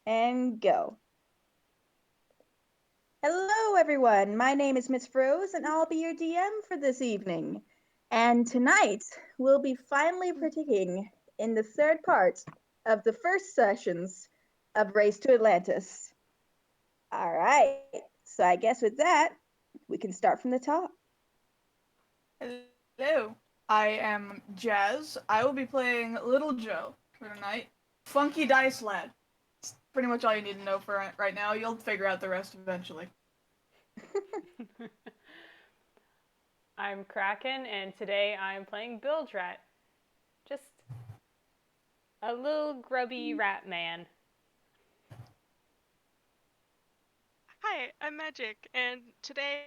And go. Hello, everyone. My name is Miss Rose, and I'll be your DM for this evening. And tonight, we'll be finally partaking in the third part of the first sessions of Race to Atlantis. All right. So I guess with that, we can start from the top. Hello, I am Jazz. I will be playing Little Joe for tonight. Funky Dice Lad. It's pretty much all you need to know for right now. You'll figure out the rest eventually. I'm Kraken, and today I'm playing Bilgerat. Just a little grubby rat man. Hi, I'm Magic, and today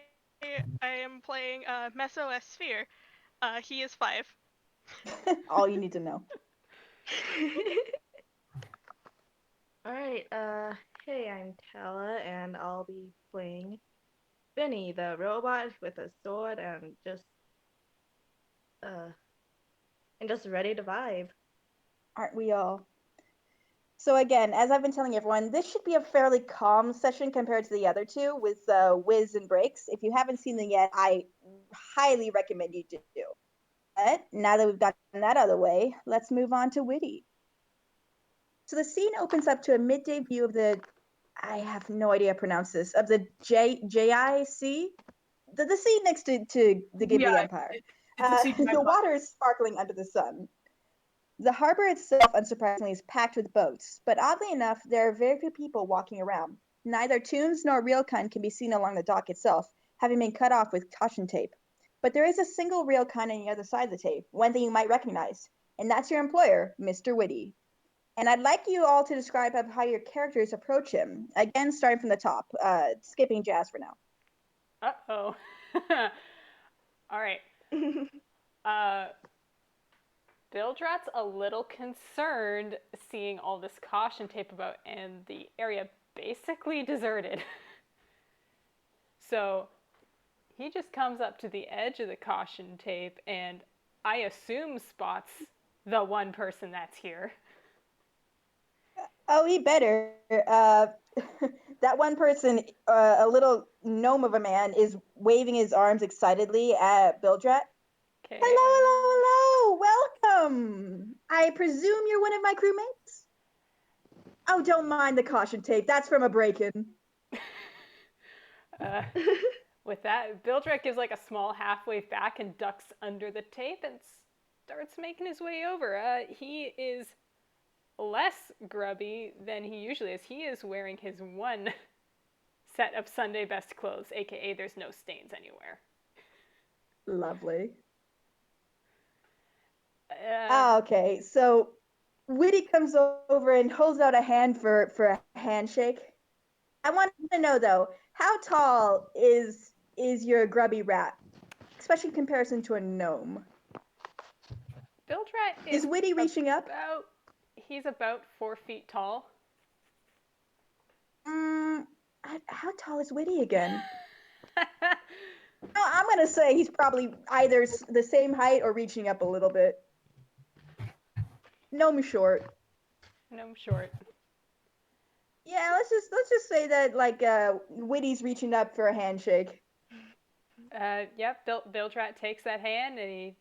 I am playing Messo as Sphere. He is 5. All you need to know. Alright, hey, I'm Tala, and I'll be playing Vinny, the robot with a sword uh, and just ready to vibe. Aren't we all? So again, as I've been telling everyone, this should be a fairly calm session compared to the other two with whiz and breaks. If you haven't seen them yet, I highly recommend you do. But now that we've gotten that out of the way, let's move on to Whitty. So the scene opens up to a midday view of the, I have no idea how to pronounce this, of the JIC, the sea next to the Ghibli Yeah, Empire. it's a CGI The puppet. water is sparkling under the sun. The harbor itself, unsurprisingly, is packed with boats, but oddly enough, there are very few people walking around. Neither tombs nor real kind can be seen along the dock itself, having been cut off with caution tape. But there is a single real kind on the other side of the tape, one that you might recognize, and that's your employer, Mr. Whitty. And I'd like you all to describe how your characters approach him. Again, starting from the top, skipping Jazz for now. Uh-oh. Alright. Uh, Bilgerat's a little concerned seeing all this caution tape about and the area basically deserted. So he just comes up to the edge of the caution tape and I assume spots the one person that's here. Oh, he better. That one person, a little gnome of a man, is waving his arms excitedly at Bildrat. Okay. Hello, hello, hello! Welcome! I presume you're one of my crewmates? Oh, don't mind the caution tape. That's from a break-in. uh, with that, Bildrat gives like a small halfway back and ducks under the tape and starts making his way over. He is less grubby than he usually is. He is wearing his one set of Sunday best clothes, aka there's no stains anywhere. Lovely. Uh, Ah, okay. So Whitty comes over and holds out a hand for a handshake. I want to know though, how tall is your grubby rat, especially in comparison to a gnome? Bildrat Is is Whitty reaching up? about he's about 4 feet tall. Mm, how tall is Whitty again? No, I'm gonna say he's probably either the same height or reaching up a little bit. Gnome short. No, I'm short. Yeah, let's just say that like Whitty's reaching up for a handshake. Yep, Bildrat takes that hand and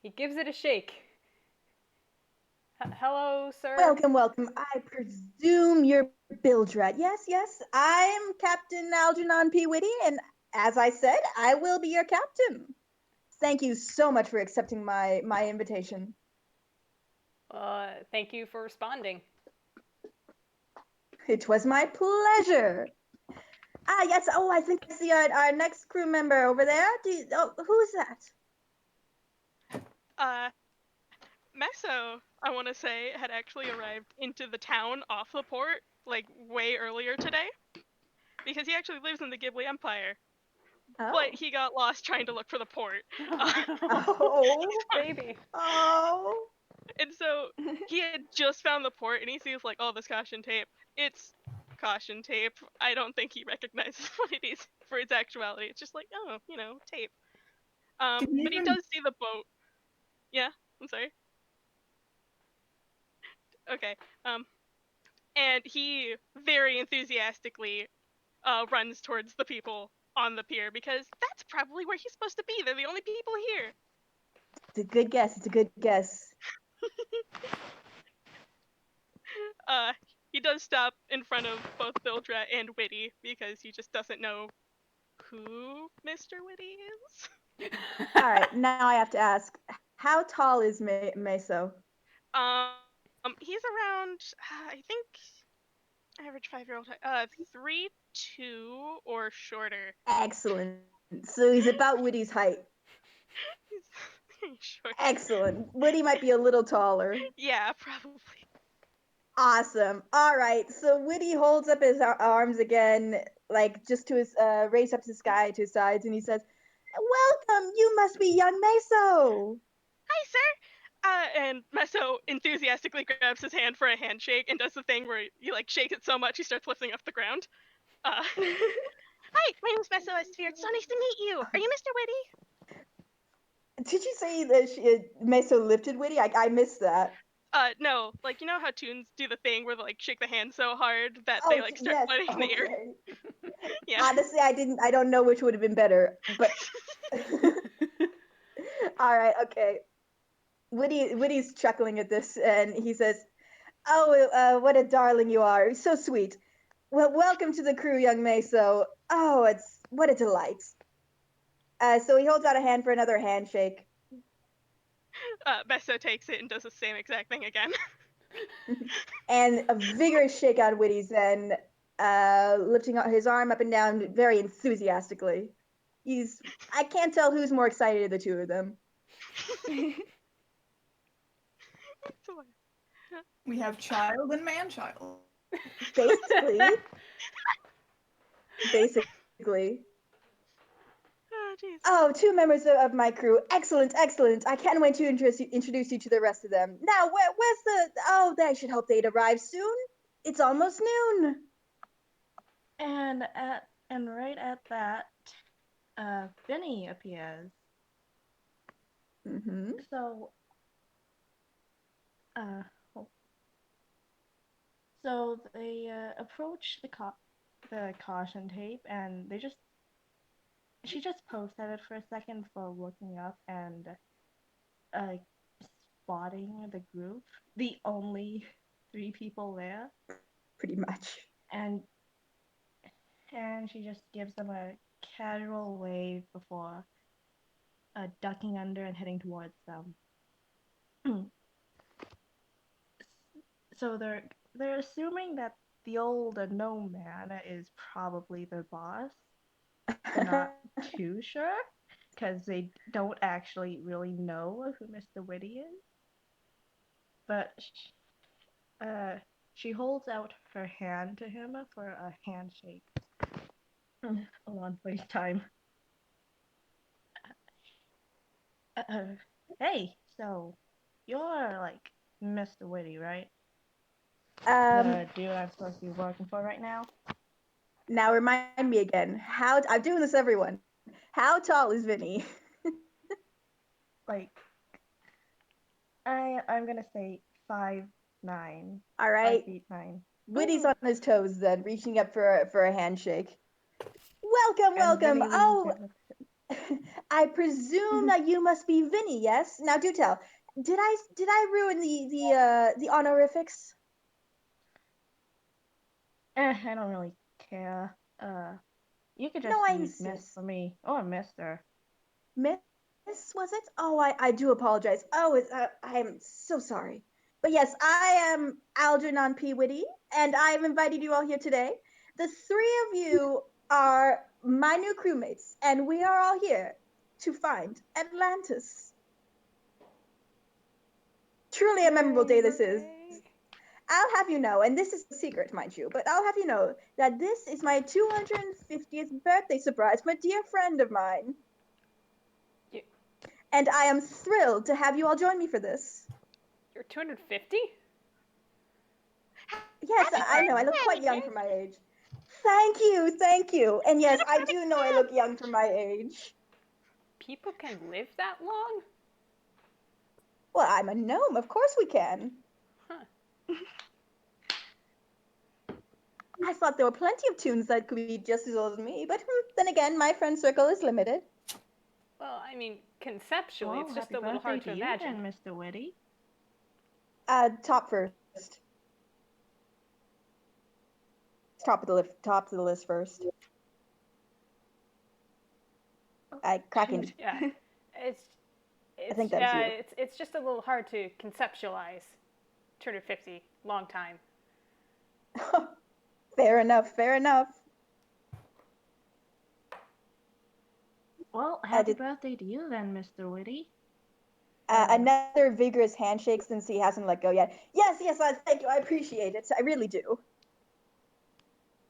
he gives it a shake. Hello, sir. Welcome, welcome. I presume you're Bildrat. Yes, yes. I'm Captain Algernon P. Whitty, and as I said, I will be your captain. Thank you so much for accepting my invitation. Thank you for responding. It was my pleasure. Ah, yes. Oh, I think I see our next crew member over there. Who is that? uh, Messo, I want to say, had actually arrived into the town off the port, like, way earlier today. Because he actually lives in the Ghibli Empire. But Oh. he got lost trying to look for the port. Oh. Baby. Oh. And so he had just found the port and he sees, like, oh, this caution tape. It's caution tape. I don't think he recognizes what it is for its actuality. It's just like, oh, tape. Do you But he even does see the boat. Yeah, I'm sorry. Okay. Um, And he very enthusiastically runs towards the people on the pier because that's probably where he's supposed to be. They're the only people here. It's a good guess. It's a good guess. He does stop in front of both Bilgerat and Whitty because he just doesn't know who Mr. Whitty is. All right, now I have to ask, how tall is Meso? He's around, I think, average 5-year-old height, 3'2" or shorter. Excellent. So he's about Whitty's height. He's short. Excellent. Whitty might be a little taller. Yeah, probably. Awesome. All right. So Whitty holds up his arms again, like just to his raise up to the sky to his sides, and he says, "Welcome. You must be young Meso." Hi, sir. And Messo enthusiastically grabs his hand for a handshake and does the thing where you like shake it so much he starts lifting off the ground. Hi, my name's Messo Esphere. It's so nice to meet you. Are you Mr. Whitty? Did you say that Meso lifted Whitty? I missed that. No, like you know how toons do the thing where they like shake the hand so hard that Oh, they like start yes. floating in the air. Okay. Yeah. Honestly, I don't know which would have been better, but all right, okay. Whitty's chuckling at this, and he says, "Oh, what a darling you are! So sweet. Well, welcome to the crew, young Meso. Oh, what a delight." So he holds out a hand for another handshake. Messo takes it and does the same exact thing again. And a vigorous shake on Whitty's end, lifting his arm up and down very enthusiastically. I can't tell who's more excited of the two of them. We have child and man-child. Basically. Basically. Oh, jeez. Oh, two members of my crew. Excellent, excellent. I can't wait to introduce you to the rest of them. Now, where's the... Oh, I should hope they'd arrive soon. It's almost noon. And right at that, Vinny appears. Mm-hmm. So, so they approach the caution tape, and she just posed at it for a second before looking up and uh, spotting the group, the only 3 people there, Pretty much. and she just gives them a casual wave before ducking under and heading towards them. So they're assuming that the old gnome man is probably their boss. They're not too sure because they don't actually really know who Mr. Whitty is. But she holds out her hand to him for a handshake. A long waste time. Hey, so you're like Mr. Whitty, right? The dude I'm supposed to be working for right now? Now remind me again. I'm doing this, everyone. How tall is Vinny? Like, I'm gonna say 5'9". All right. 5 feet 9. Whitty's on his toes then, reaching up for a handshake. Welcome. Oh, I presume that you must be Vinny, yes? Now do tell. Did I ruin the honorifics? I don't really care. You could just No, I use Miss insist. for me, or Mister. Miss, was it? Oh, I do apologize. Oh, I am so sorry. But yes, I am Algernon P. Whitty, and I've invited you all here today. The 3 of you are my new crewmates, and we are all here to find Atlantis. Truly a memorable day this is. I'll have you know, and this is a secret, mind you, but I'll have you know that this is my 250th birthday surprise from a dear friend of mine. You, And I am thrilled to have you all join me for this. You're 250? Yes, I know, I look quite young for my age. Thank you. And yes, I do know I look young for my age. People can live that long? Well, I'm a gnome, of course we can. Huh. I thought there were plenty of tunes that could be just as old as me, but then again, my friend circle is limited. Well, I mean, conceptually, Well, it's just happy a little birthday hard to to you imagine. then, Mr. Whitty. Top first. Top of the list first. Kraken. Yeah, it's I think that's you. it's just a little hard to conceptualize. Turn of 50, long time. Fair enough. Well, happy birthday to you then, Mr. Whitty. Another vigorous handshake since he hasn't let go yet. Yes, thank you. I appreciate it. I really do.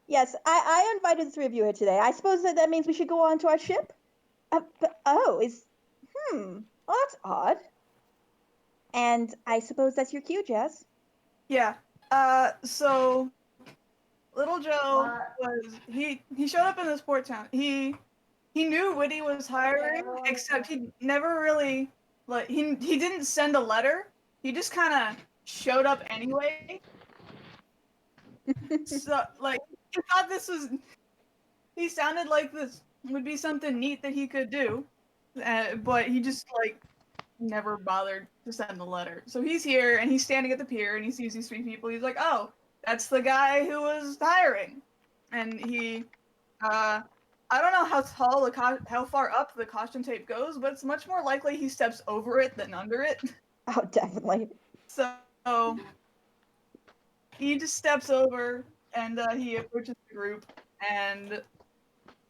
Yes, I invited the three of you here today. I suppose that means we should go on to our ship? Well, that's odd. And I suppose that's your cue, Jazz? Yeah. So Little Joe he showed up in this port town. He knew Whitty was hiring, except he never really he didn't send a letter. He just kind of showed up anyway. So he thought he sounded like this would be something neat that he could do, but he just never bothered to send a letter. So he's here and he's standing at the pier and he sees these three people. He's like, oh, that's the guy who was hiring. And he, I don't know how tall how far up the caution tape goes, but it's much more likely he steps over it than under it. Oh, definitely. So he just steps over and he approaches the group and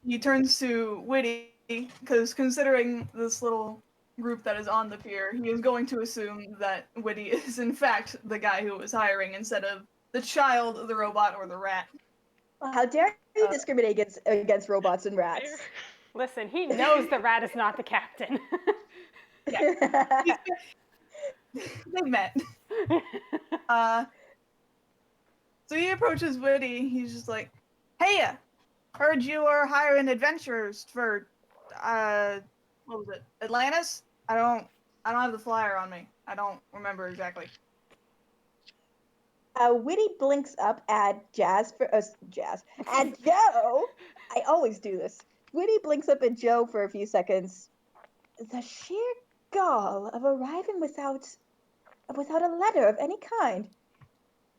he turns to Whitty because considering this little group that is on the pier, he is going to assume that Whitty is in fact the guy who was hiring instead of the child, the robot, or the rat. Well, how dare you discriminate against robots and rats? Listen, he knows the rat is not the captain. Yeah. They met. So he approaches Whitty. He's just like, "Hey, heard you are hiring adventurers for, what was it? Atlantis? I don't have the flyer on me. I don't remember exactly." Whitty blinks up at Jazz at Joe. I always do this. Whitty blinks up at Joe for a few seconds. The sheer gall of arriving without a letter of any kind.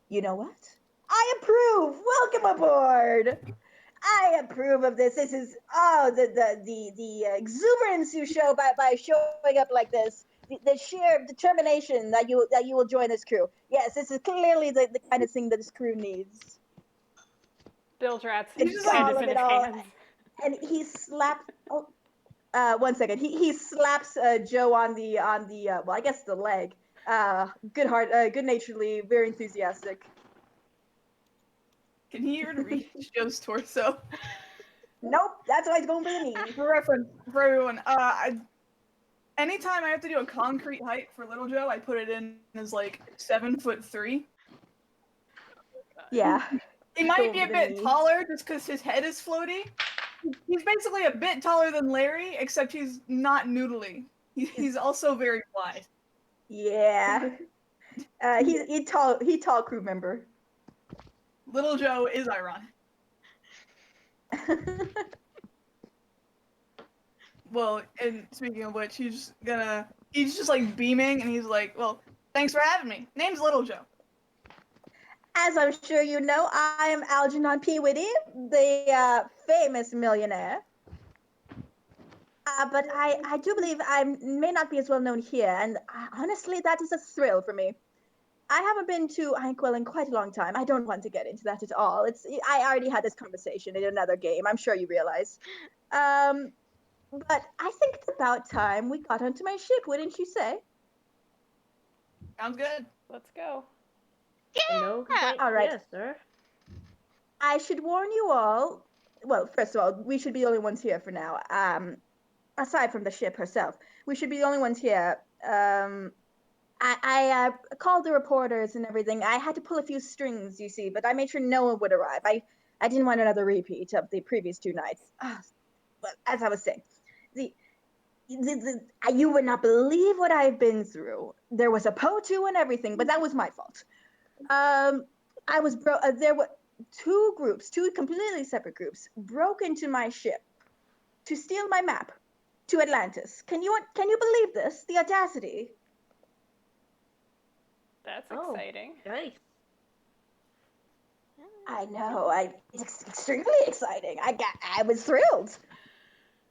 You know what? I approve. Welcome aboard. I approve of this. This is the exuberance you show by showing up like this. The sheer determination that you will join this crew. Yes, this is clearly the kind of thing that this crew needs. Bilgerat's It's kind all of of in it his all. hands. And he slaps. Oh, 1 second. He slaps Joe on the well, I guess the leg. Good naturedly, very enthusiastic. Can he even reach Joe's torso? Nope, that's why he's going for the knee. For reference, for everyone, anytime I have to do a concrete height for Little Joe, I put it in as 7'3". Yeah. He might be a bit taller just because his head is floaty. He's basically a bit taller than Larry, except he's not noodly. He's also very wide. Yeah. He tall crew member. Little Joe is ironic. Well, and speaking of which, he's just beaming, and he's like, "Well, thanks for having me. Name's Little Joe." As I'm sure you know, I am Algernon P. Whitty, the famous millionaire. But I do believe I may not be as well known here, and honestly, that is a thrill for me. I haven't been to Inkwell in quite a long time. I don't want to get into that at all. I already had this conversation in another game. I'm sure you realize. But I think it's about time we got onto my ship, wouldn't you say? Sounds good. Let's go. Yeah. No, All right. Yes, sir. I should warn you all. Well, first of all, we should be the only ones here for now. Aside from the ship herself, we should be the only ones here. I called the reporters and everything. I had to pull a few strings, you see, but I made sure no one would arrive. I didn't want another repeat of the previous 2 nights. But as I was saying, you would not believe what I've been through. There was a POTU and everything, but that was my fault. I was two completely separate groups, broke into my ship to steal my map to Atlantis. Can you believe this? The audacity. That's exciting. Nice. I know. It's extremely exciting. I was thrilled.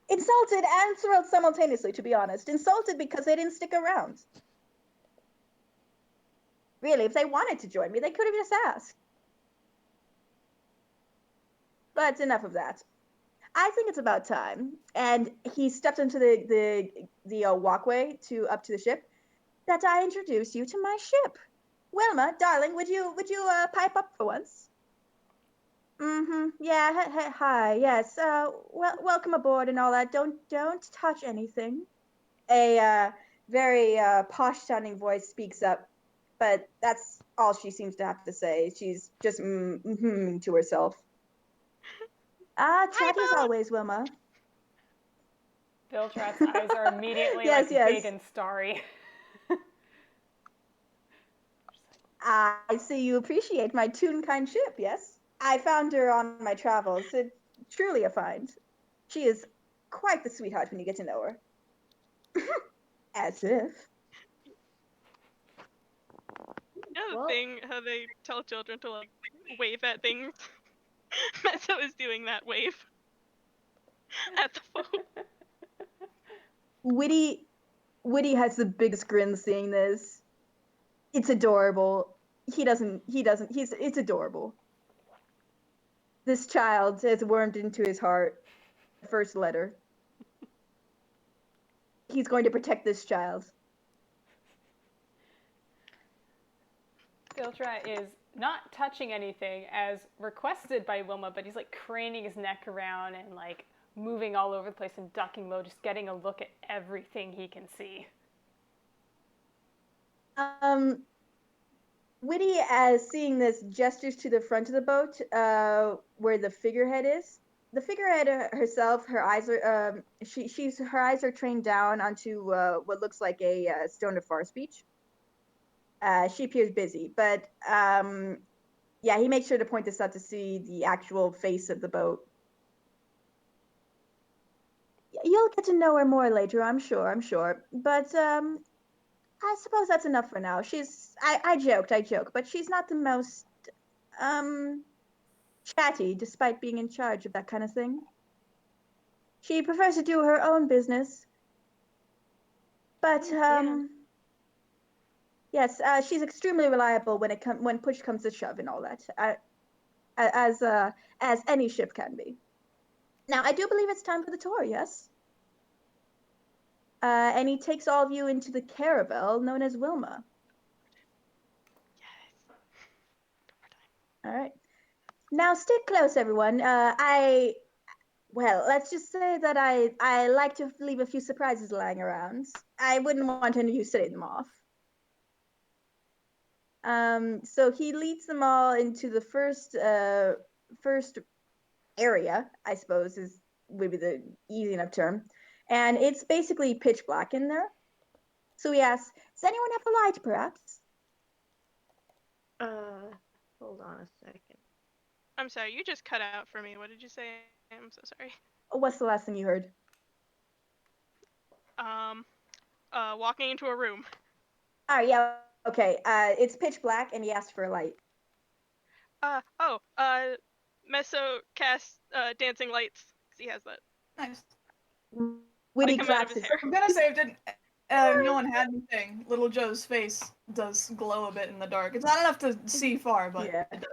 Insulted and thrilled simultaneously, to be honest. Insulted because they didn't stick around. Really, if they wanted to join me, they could have just asked. But enough of that. I think it's about time. And he stepped into the walkway up to the ship. That I introduce you to my ship. Wilma, darling, would you pipe up for once? Mm-hmm. Yeah. Hi. Yes. Welcome aboard and all that. Don't touch anything. A very posh-sounding voice speaks up, but that's all she seems to have to say. She's just to herself. Chatty as always, Wilma. Bilgerat's eyes are immediately Yes. big and starry. I see you appreciate my toon-kind ship, yes? I found her on my travels. It's truly a find. She is quite the sweetheart when you get to know her. As if. You know the thing, how they tell children to wave at things? Messo is doing that wave at the phone. Whitty has the biggest grin seeing this. It's adorable. It's adorable. This child has wormed into his heart. The first letter. He's going to protect this child. Bilgerat is not touching anything as requested by Wilma, but he's craning his neck around and moving all over the place and ducking low, just getting a look at everything he can see. Whitty, as seeing this, gestures to the front of the boat, where the figurehead is. The figurehead herself, her eyes are her eyes are trained down onto what looks like a stone of far speech. She appears busy, but yeah, he makes sure to point this out to see the actual face of the boat. You'll get to know her more later, I'm sure. But I suppose that's enough for now. I joke, but she's not the most chatty, despite being in charge of that kind of thing. She prefers to do her own business. But yes, she's extremely reliable when push comes to shove and all that. As any ship can be. Now, I do believe it's time for the tour, yes? And he takes all of you into the caravel known as Wilma. Yes. All right. Now, stick close, everyone. Well, let's just say that I like to leave a few surprises lying around. I wouldn't want any of you setting them off. So he leads them all into the first area, I suppose would be the easy enough term. And it's basically pitch black in there. So he asks, does anyone have a light, perhaps? Hold on a second. I'm sorry, you just cut out for me. What did you say? I'm so sorry. What's the last thing you heard? Walking into a room. Oh, yeah, okay. It's pitch black, and he asked for a light. Messo casts dancing lights, because he has that. Nice. Whitty come out of claps his his hair. I'm gonna say no one had anything. Little Joe's face does glow a bit in the dark. It's not enough to see far, but Yeah. it does.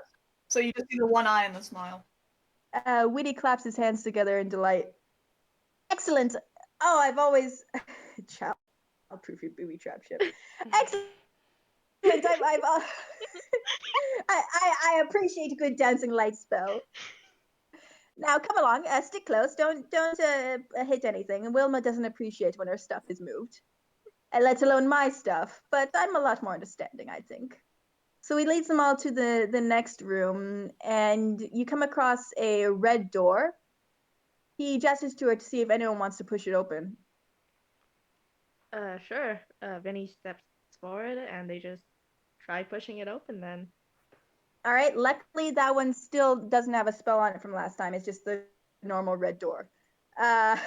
So you just see the one eye and the smile. Whitty claps his hands together in delight. Excellent. Oh, I've always child-proof your booby trap ship. Excellent. I appreciate a good dancing light spell. Now, come along. Stick close. Don't hit anything. And Wilma doesn't appreciate when her stuff is moved, let alone my stuff. But I'm a lot more understanding, I think. So he leads them all to the next room, and you come across a red door. He gestures to her to see if anyone wants to push it open. Sure. Vinny steps forward and they just try pushing it open then. All right. Luckily, that one still doesn't have a spell on it from last time. It's just the normal red door. Uh,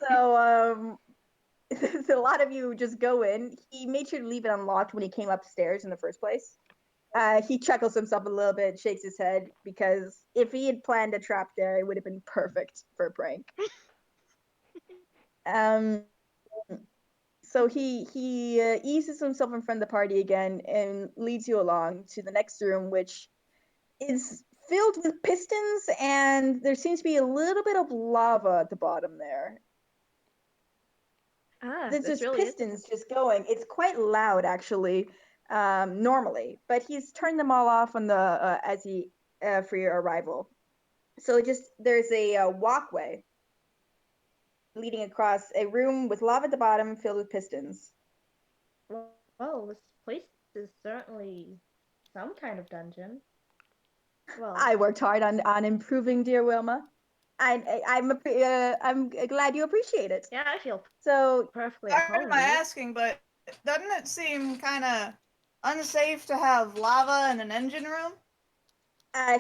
so so a lot of you just go in. He made sure to leave it unlocked when he came upstairs in the first place. He chuckles himself a little bit, shakes his head, because if he had planned a trap there, it would have been perfect for a prank. Um, so he eases himself in front of the party again and leads you along to the next room, which is filled with pistons, and there seems to be a little bit of lava at the bottom there. There's this just really is. pistons just going. It's quite loud, actually, normally, but he's turned them all off on the as he for your arrival. So just there's a walkway leading across a room with lava at the bottom, filled with pistons. Well, this place is certainly some kind of dungeon. Well, I worked hard on improving, dear Wilma. I'm glad you appreciate it. yeah, I feel So perfectly at Sorry home. my in it. asking, but doesn't it seem kind of unsafe to have lava in an engine room?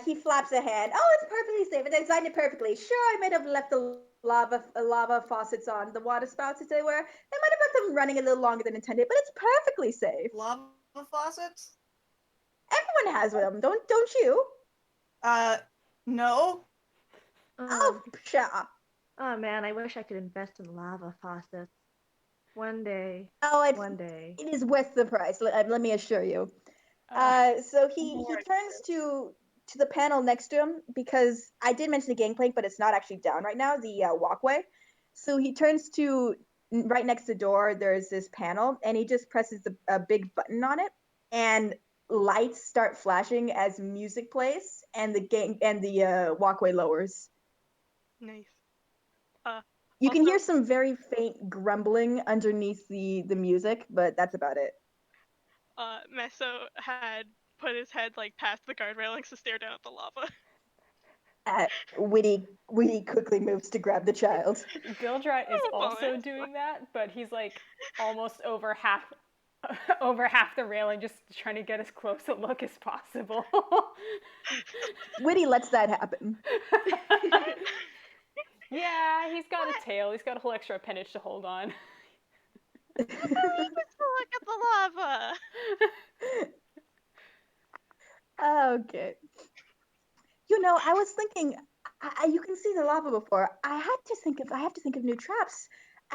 he flaps a hand. Oh, it's perfectly safe. I designed it perfectly. Sure, I might have left the lava faucets on, the water spouts as they were. I might have left them running a little longer than intended, but it's perfectly safe. Lava faucets? Everyone has them, don't you? No. Oh, Oh, pshaw. oh man, I wish I could invest in lava faucets. One day. Oh, One day. it is worth the price. Let me assure you. So he turns to the panel next to him, because I did mention the gangplank, but it's not actually down right now. The walkway. So he turns to right next to the door. There's this panel, and he just presses a big button on it, and lights start flashing as music plays, and the walkway lowers. Nice. Uh, You can also, hear some very faint grumbling underneath the music, but that's about it. Messo had put his head like past the guard railings to stare down at the lava. Whitty quickly moves to grab the child. Bilgerat is Oh, also it's doing that, but he's like almost over half over half the railing, just trying to get as close a look as possible. Whitty lets that happen. Yeah, he's got a tail. He's got a whole extra appendage to hold on. He gets to look at the lava. Okay. You know, I was thinking, you can see the lava before. I have to think of new traps.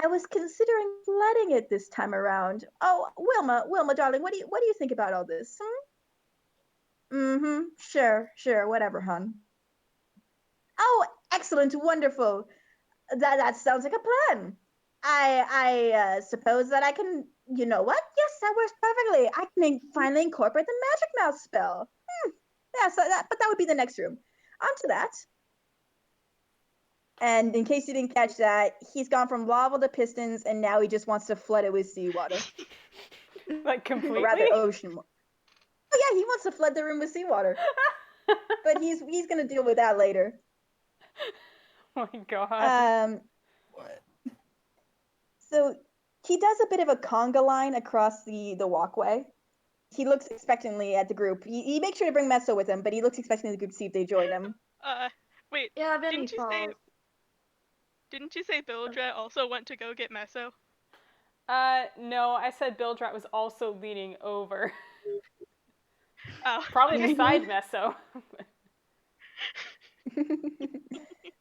I was considering flooding it this time around. Oh, Wilma, darling, what do you think about all this? Mm-hmm. Sure, whatever, hon. Oh, excellent, wonderful. That sounds like a plan. I suppose that I can. You know what? Yes, that works perfectly. I can finally incorporate the magic mouse spell. Yeah, but that would be the next room. On to that. And in case you didn't catch that, he's gone from lava to pistons, and now he just wants to flood it with seawater, Like or completely. rather, ocean. Oh yeah, he wants to flood the room with seawater, but he's gonna deal with that later. Oh my god. What? So he does a bit of a conga line across the walkway. He looks expectantly at the group. He makes sure to bring Messo with him, but he looks expectantly at the group to see if they join him. Wait. Yeah, Vinny Didn't you say? falls. Didn't you say Bilgerat also went to go get Messo? No, I said Bilgerat was also leaning over. Oh, Probably okay. beside Messo.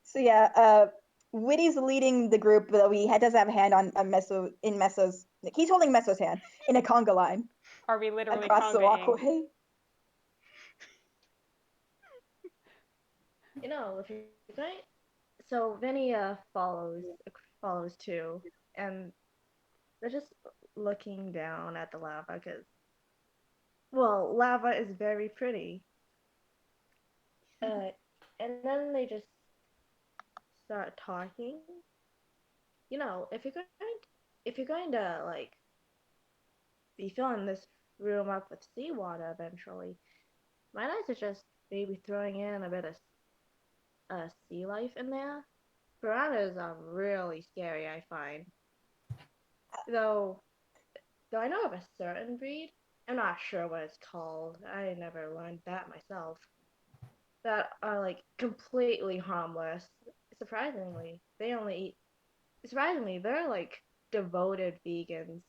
So yeah, Whitty's leading the group, though he does have a hand on Messo's. He's holding Messo's hand in a conga line Are we literally across the congaing? walkway. You know, if you're going, so Vinny follows too, and they're just looking down at the lava because, well, lava is very pretty. Uh, and then they just start talking. You know, if you're going to like be filling this room up with seawater eventually, might I suggest maybe throwing in a bit of sea life in there? Piranhas are really scary, I find. Though I know of a certain breed, I'm not sure what it's called. I never learned that myself. That are like completely harmless. Surprisingly, they only eat. Surprisingly, they're like devoted vegans.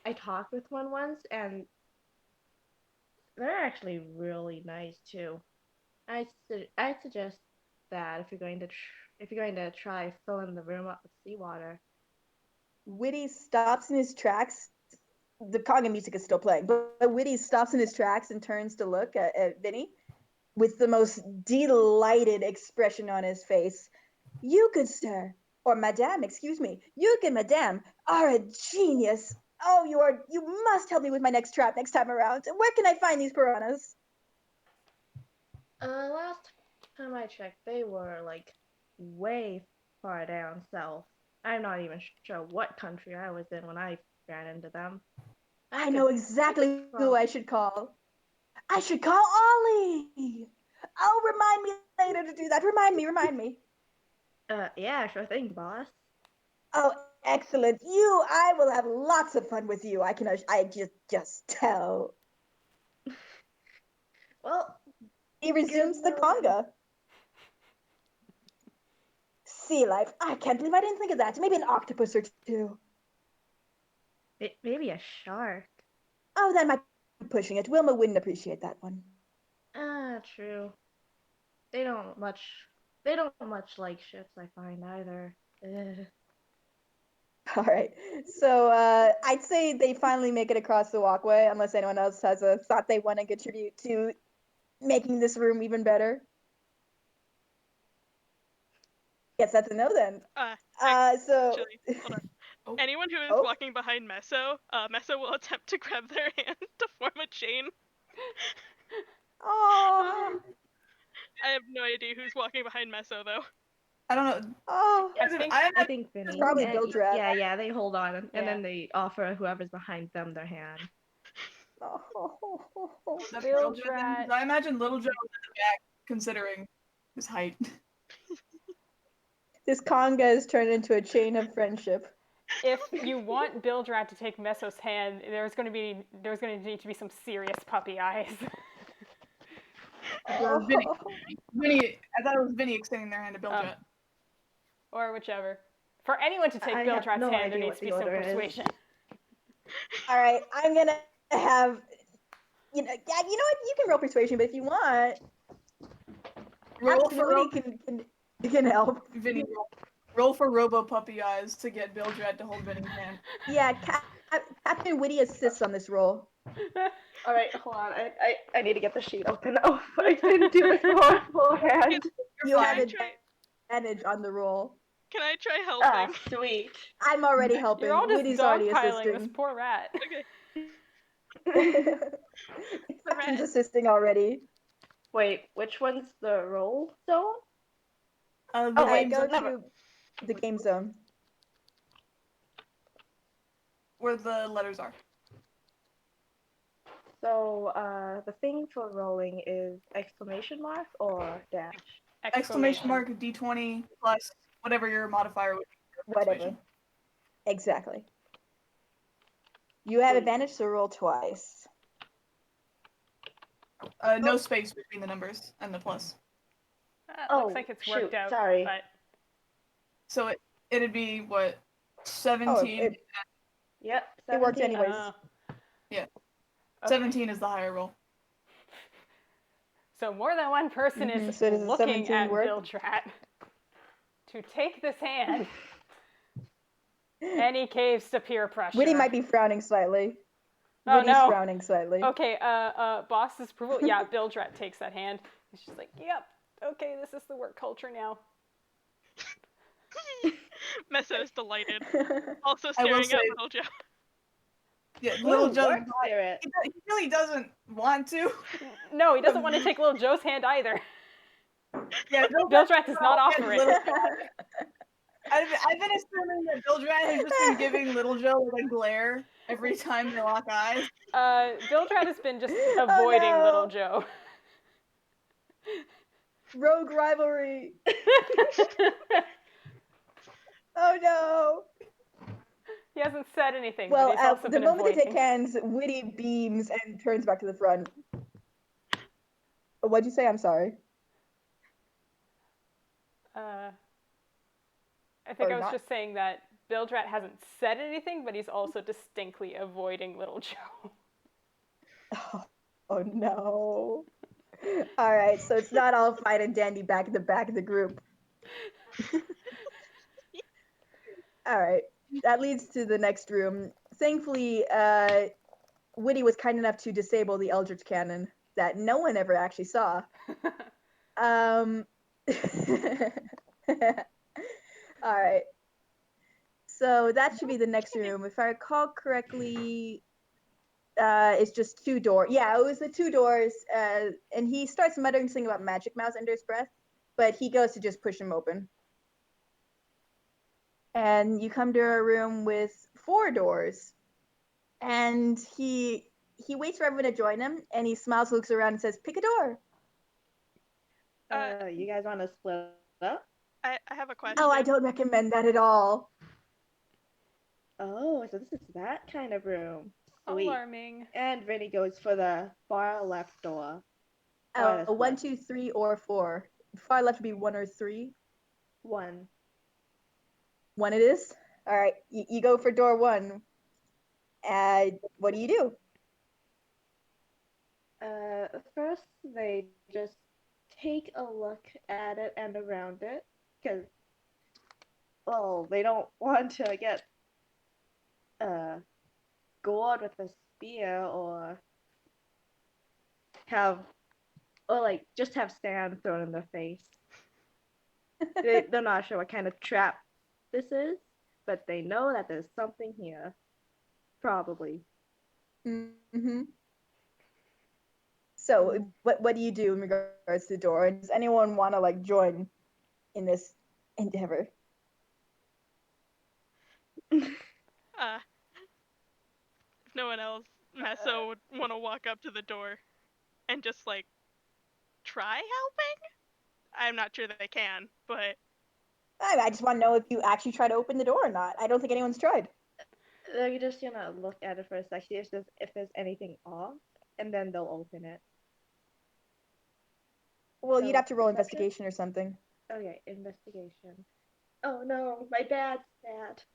I talked with one once, and they're actually really nice too. I suggest that if you're going to try filling the room up with seawater. Whitty stops in his tracks. The conga music is still playing, but Whitty stops in his tracks and turns to look at Vinny with the most delighted expression on his face. You, good sir, or madame, excuse me, you, good madame, are a genius. Oh, you must help me with my next trap next time around. Where can I find these piranhas? Last time I checked, they were like way far down south. I'm not even sure what country I was in when I ran into them. I know I could exactly who prob- I should call. I should call Ollie. Oh, remind me later to do that. Remind me. Yeah, sure thing, boss. Oh, excellent. I will have lots of fun with you. I just tell. Well, He resumes the conga. Sea life. I can't believe I didn't think of that. Maybe an octopus or two. maybe a shark. Oh, that might be pushing it. Wilma wouldn't appreciate that one. True. They don't much. They don't much like ships, I find either. Ugh. All right. So I'd say they finally make it across the walkway, unless anyone else has a thought they want to contribute to making this room even better. Guess that's a no then. Actually, hold on. Oh. Anyone who is walking behind Messo, Messo will attempt to grab their hand to form a chain. Oh. I have no idea who's walking behind Messo though. I don't know. Oh. I think Vinny. Probably Bilgerat. Yeah, they hold on, and Yeah. then they offer whoever's behind them their hand. Oh. That's Bilgerat. I imagine Little Joe was in the back, considering his height. This conga has turned into a chain of friendship. If you want Bilgerat to take Messo's hand, there's going to need to be some serious puppy eyes. Or Vinny, I thought it was Vinny extending their hand to Bilgerat. Or whichever. For anyone to take I have Bilgerat's no hand, there idea needs to be what some the order is. persuasion. All right, I'm gonna have you know what? You can roll persuasion, but if you want, Absolutely can help. Vinny, roll for Robo Puppy Eyes to get Bilgerat to hold Vinny's hand. Yeah, Captain Whitty assists on this roll. All right, hold on. I need to get the sheet open. Oh, I didn't do this beforehand. You have advantage on the roll. Can I try helping? Sweet. I'm already helping. You're all just Whitty's already dogpiling assisting. this poor rat. Okay. Captain's assisting already. Wait, which one's the roll zone? Go to the game zone. Where the letters are. So, the thing for rolling is exclamation mark or dash? Exclamation mark, D20 plus whatever your modifier would be. Whatever. Exactly. You have advantage, so roll twice. No space between the numbers and the plus. Looks like it's worked out. Sorry. But... So it'd be what, 17? Yep. 17. It worked anyways. Yeah. Okay. 17 is the higher roll. So more than one person is So does looking 17 at work? Bilgerat to take this hand. And he caves to peer pressure. Whitty might be frowning slightly. Oh, Whitty's no. frowning slightly. Okay, boss's approval. Yeah, Bilgerat takes that hand. She's like, yep, okay, this is the work culture now. Messo is delighted. Also staring at Little Joe. Yeah, Little Joe. He really doesn't want to. No, he doesn't want to take Little Joe's hand either. Yeah, Bilgerat does not offer it. I've been assuming that Bilgerat has just been giving Little Joe a glare every time they lock eyes. Bilgerat has been just avoiding Little Joe. Rogue rivalry. Oh no. hasn't said anything, Well, but he's also the been moment they take avoiding. hands, Whitty beams and turns back to the front. What'd you say? I'm sorry. I think Or I was not. just saying that Bilgerat hasn't said anything, but he's also distinctly avoiding Little Joe. Oh no. All right, so it's not all fine and dandy back at the back of the group. All right, that leads to the next room. Thankfully, Whitty was kind enough to disable the Eldritch Cannon that no one ever actually saw. All right. So that should be the next room. If I recall correctly, it's just 2 doors. Yeah, it was the 2 doors. And he starts muttering something about Magic Mouse under his breath, but he goes to just push him open. And you come to a room with 4 doors. And he waits for everyone to join him, and he smiles, looks around, and says, "Pick a door." You guys want to split up? I have a question. Oh, I don't recommend that at all. Oh, so this is that kind of room. Sweet. Alarming. And Vinny goes for the far left door. Oh, Farthest 1, left. 2, 3, or 4. Far left would be 1 or 3. 1. 1 it is. All right, you go for door 1. What do you do? First they just take a look at it and around it, because, well, they don't want to get gored with a spear or just have sand thrown in their face. They're not sure what kind of trap this is, but they know that there's something here. Probably. Mm-hmm. So, what do you do in regards to the door? And does anyone want to join in this endeavor? If no one else, Messo would want to walk up to the door and just try helping. I'm not sure that they can, but I just want to know if you actually try to open the door or not. I don't think anyone's tried. They're just gonna look at it for a sec, see if there's anything off, and then they'll open it. Well, So, you'd have to roll perception? investigation or something. Okay, investigation. Oh no, my bad stat.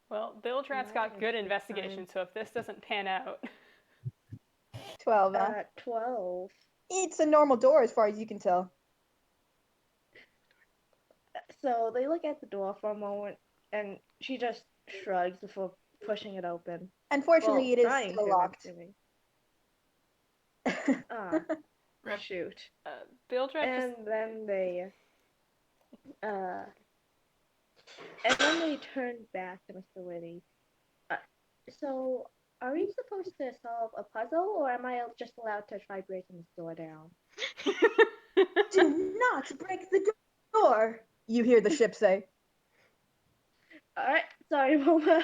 Well, Bilgerat's got good Nice. investigation, so if this doesn't pan out. 12, huh? 12. It's a normal door as far as you can tell. So they look at the door for a moment, and she just shrugs before pushing it open. Unfortunately, Well, it is trying still to, locked. Shoot. Bilgerat And just... then they turn back to Mr. Whitty. So, are we supposed to solve a puzzle, or am I just allowed to try breaking this door down? Do not break the door, you hear the ship say. Alright, sorry, Mama.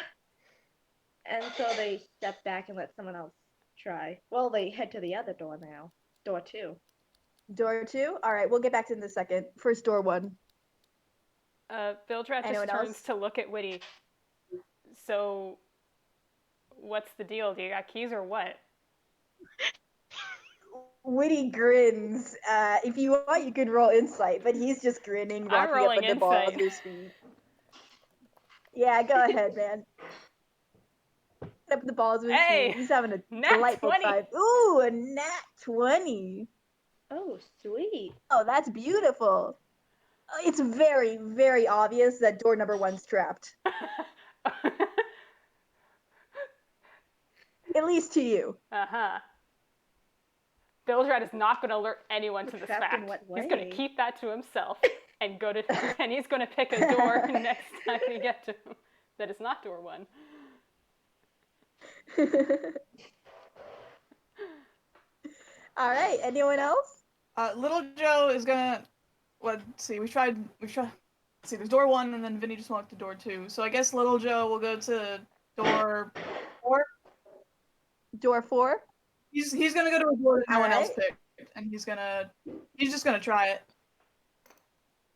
And so they step back and let someone else try. Well, they head to the other door now. Door 2. Door 2? All right, we'll get back to it in a second. First, door 1. Bilgerat just turns to look at Whitty. So, what's the deal? Do you got keys or what? Whitty grins. If you want, you could roll insight, but he's just grinning, I'm rocking up rolling at the balls of insight. his feet. Yeah, go ahead, man. Up the balls of his feet. He's having a nat delightful 20. time. Ooh, a nat 20. Oh, sweet. Oh, that's beautiful. It's very, very obvious that door number 1's trapped. At least to you. Uh-huh. Bilgerat is not going to alert anyone to this fact. He's going to keep that to himself and he's going to pick a door next time we get to him that is not door 1. All right, anyone else? Little Joe is gonna. Let's see. We tried. Let's see. There's door 1, and then Vinny just walked to door 2. So I guess Little Joe will go to door 4. Door 4. He's gonna go to a door that no one else Alright. picked, and he's just gonna try it.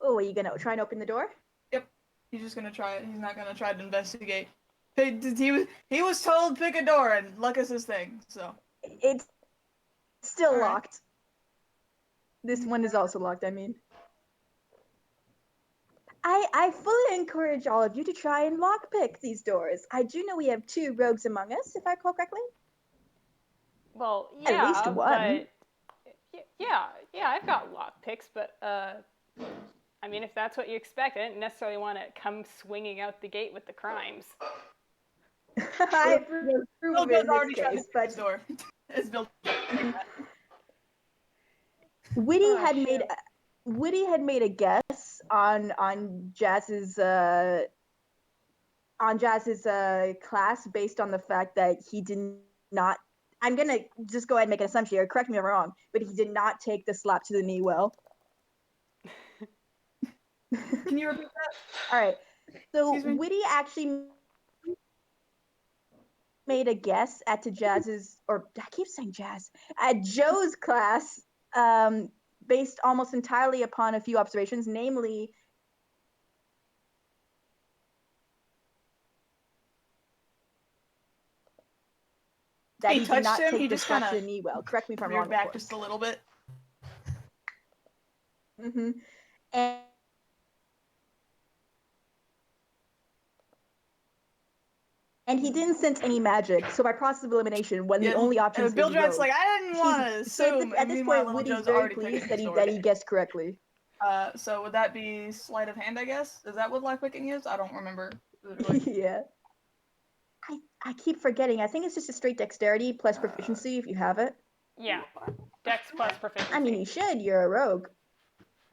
Oh, are you gonna try and open the door? Yep. He's just gonna try it. He's not gonna try to investigate. He was told pick a door, and luck is his thing. So It's still All right. locked. This one is also locked, I mean. I fully encourage all of you to try and lockpick these doors. I do know we have 2 rogues among us, if I recall correctly. Well, At yeah, least one. but yeah, I've got lock picks, but I mean, if that's what you expect, I didn't necessarily want to come swinging out the gate with the crimes. I approve in this case, but this door. It's built. Whitty had shoot. made a guess on Jazz's class based on the fact that he did not. I'm gonna just go ahead and make an assumption here. Correct me if I'm wrong, but he did not take the slap to the knee well. Can you repeat that? All right. So Excuse me? Whitty actually made a guess at Jazz's, or I keep saying Jazz, at Joe's class, based almost entirely upon a few observations, namely that he did not him, take he the just slap to kinda the knee well. Correct me if I'm rear wrong. back just a little bit. Mm-hmm. And he didn't sense any magic, so by process of elimination, when the only options was Bilgerat's rogue, like, I didn't want to so assume. at this meanwhile, point, little Woody's Joe's very already pleased picking that the he guessed correctly. So would that be sleight of hand? I guess is that what lockpicking is? I don't remember. Yeah. I keep forgetting. I think it's just a straight dexterity plus proficiency if you have it. Yeah, Dex plus proficiency. I mean, you should. You're a rogue.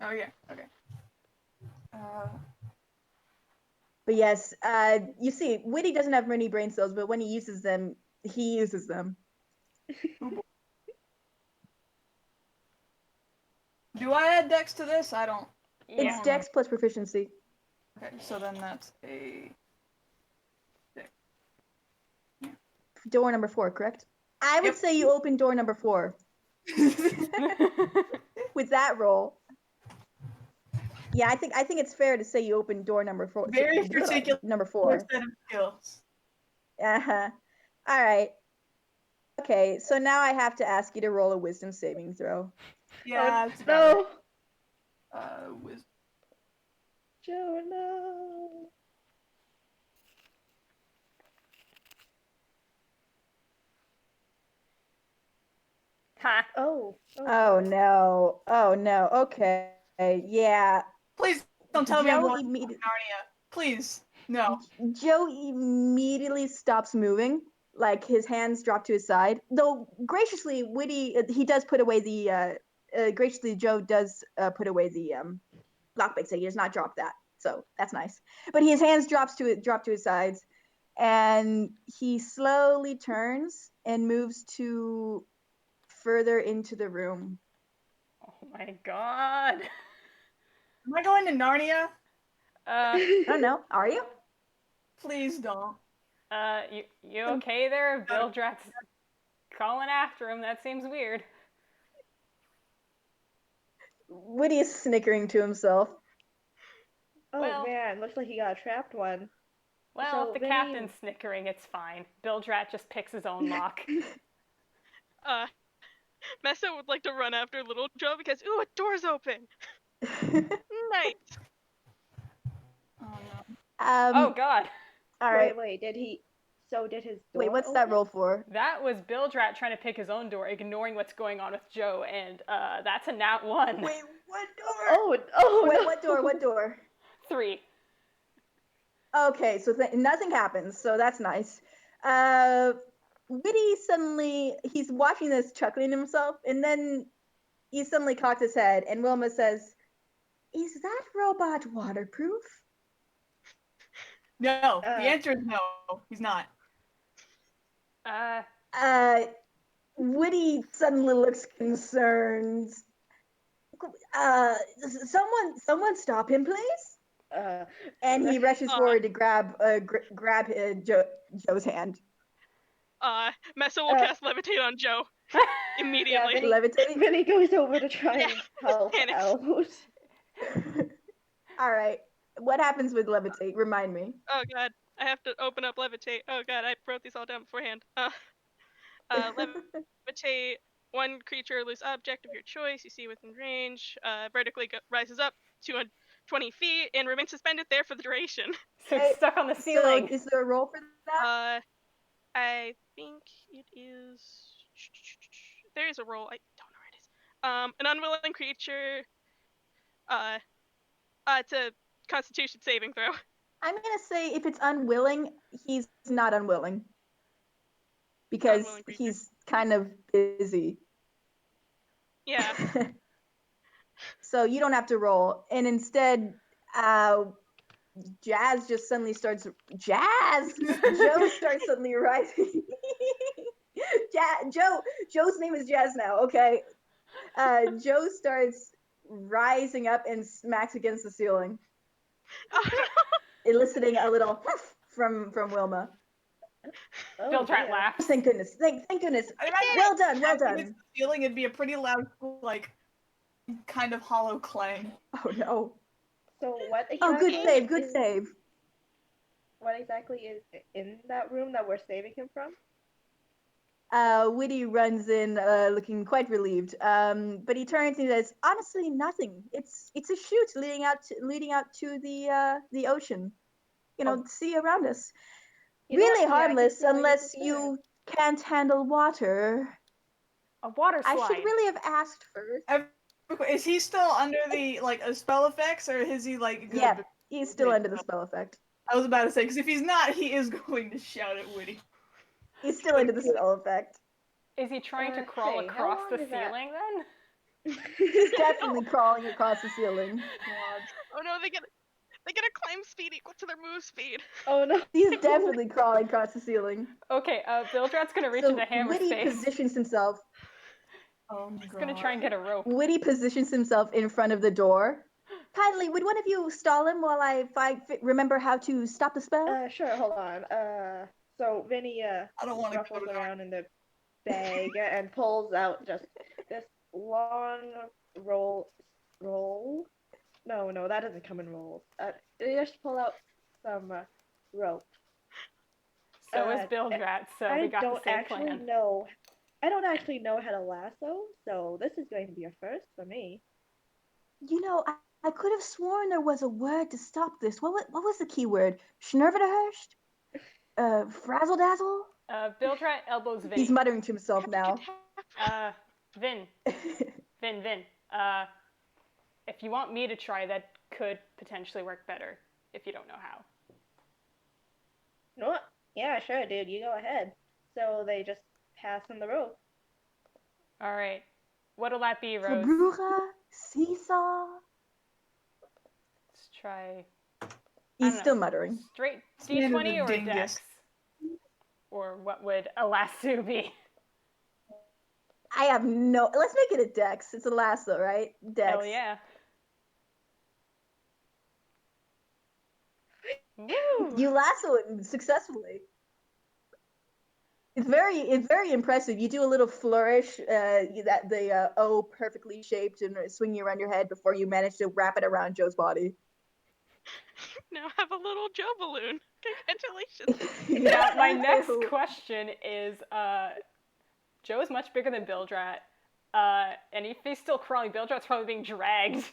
Oh yeah. Okay. But yes, you see, Whitty doesn't have many brain cells, but when he uses them, he uses them. Do I add Dex to this? I don't. Yeah. It's Dex plus proficiency. Okay, so then that's a. Door number 4, correct? I would say you open door number 4 with that roll. Yeah, I think it's fair to say you open door number 4. Very particular number 4. set of skills. Uh-huh. All right. Okay, so now I have to ask you to roll a wisdom saving throw. Yeah. No. Wisdom. Joe, no. Huh. Oh. Oh no. Oh no. Okay. Yeah. Please don't tell me I'm Joe going to Narnia. Please, no. Joe immediately stops moving, like his hands drop to his side. Though graciously, Whitty he does put away the graciously Joe does put away the lockpick, so he does not drop that. So that's nice. But his hands drop to his sides, and he slowly turns and moves to further into the room. Oh my god. Am I going to Narnia? I don't know. Are you? Please don't. You okay there? Bilgerat's calling after him. That seems weird. Whitty is snickering to himself. Oh Well- man, looks like he got a trapped one. Well, So, if the Vinny- captain's snickering, it's fine. Bilgerat just picks his own lock. Messo would like to run after Little Joe because, ooh, a door's open. Nice. Oh no. Oh god. All right. Wait, did he? So did his door Wait, what's that open? roll for? That was Bilgerat trying to pick his own door, ignoring what's going on with Joe, and that's a nat 1. Wait, what door? Oh Wait, no. what door? What door? 3. Okay, so nothing happens, so that's nice. Whitty suddenly, he's watching this chuckling to himself, and then he suddenly cocks his head, and Wilma says, "Is that robot waterproof?" No, the answer is no. He's not. Whitty suddenly looks concerned. Someone stop him, please. And he rushes forward to grab Joe's hand. Messo will cast Levitate on Joe immediately. Yeah, Levitate. Vinny goes over to try and help Panics. out. All right. What happens with levitate? Remind me. Oh god, I have to open up levitate. Oh god, I wrote these all down beforehand. Levitate. One creature or loose object of your choice you see within range vertically rises up 220 feet and remains suspended there for the duration. So it's stuck on the ceiling. So is there a roll for that? I think it is. There is a roll. I don't know where it is. An unwilling creature. It's a Constitution saving throw. I'm gonna say if it's unwilling, he's not unwilling because he's kind of busy. Yeah. So you don't have to roll, and instead, Jazz just suddenly starts. Joe starts suddenly rising. Joe's name is Jazz now. Okay. Joe starts rising up and smacks against the ceiling, eliciting a little from Wilma. Bilgerat laughs. Thank goodness. Thank goodness. Well done. Well done. The ceiling, it'd be a pretty loud, like, kind of hollow clang. Oh no. So what? Oh, good save. Good save. What exactly is in that room that we're saving him from? Whitty runs in, looking quite relieved. But he turns and he says, "Honestly, nothing. It's a chute leading out to the ocean. You know, the sea around us. Really harmless unless you can't handle water. A water slide. I should really have asked first. Is he still under the spell effects, or is he like? Good? Yeah, he's still under the spell effect. I was about to say, because if he's not, he is going to shout at Whitty. He's still under the spell effect. Is he trying to crawl across the ceiling then? He's definitely crawling across the ceiling. Oh no, they get a climb speed equal to their move speed. Oh no. He's definitely crawling across the ceiling. Okay, Bilgerat's gonna reach into Hammer's Whitty face. positions himself. Oh my He's god. gonna try and get a rope. Whitty positions himself in front of the door. Kindly, would one of you stall him while I remember how to stop the spell? Sure, hold on. So Vinny, I don't want to ruffles around in the bag and pulls out just this long roll. No, that doesn't come in rolls. They just pull out some rope. So is Bilgerat, so we got the same plan. I don't actually know how to lasso, so this is going to be a first for me. You know, I could have sworn there was a word to stop this. What was the key word? Schnervederhurst? Frazzle-dazzle? Bilgerat elbows Vin. He's muttering to himself now. Vin. If you want me to try, that could potentially work better, if you don't know how. No, yeah, sure, dude, you go ahead. So they just pass him the rope. Alright. What'll that be, Rose? Verbrucha? Seesaw? Let's try... He's still muttering. Straight D20 or Dex? Or what would a lasso be? I have no... Let's make it a Dex. It's a lasso, right? Dex. Hell yeah. Woo! You lasso it successfully. It's very impressive. You do a little flourish, that the O perfectly shaped and swinging around your head before you manage to wrap it around Joe's body. Now have a little Joe balloon. Congratulations. Now, my next question is, Joe's much bigger than Bilgerat, and if he's still crawling, Bilgerat's probably being dragged.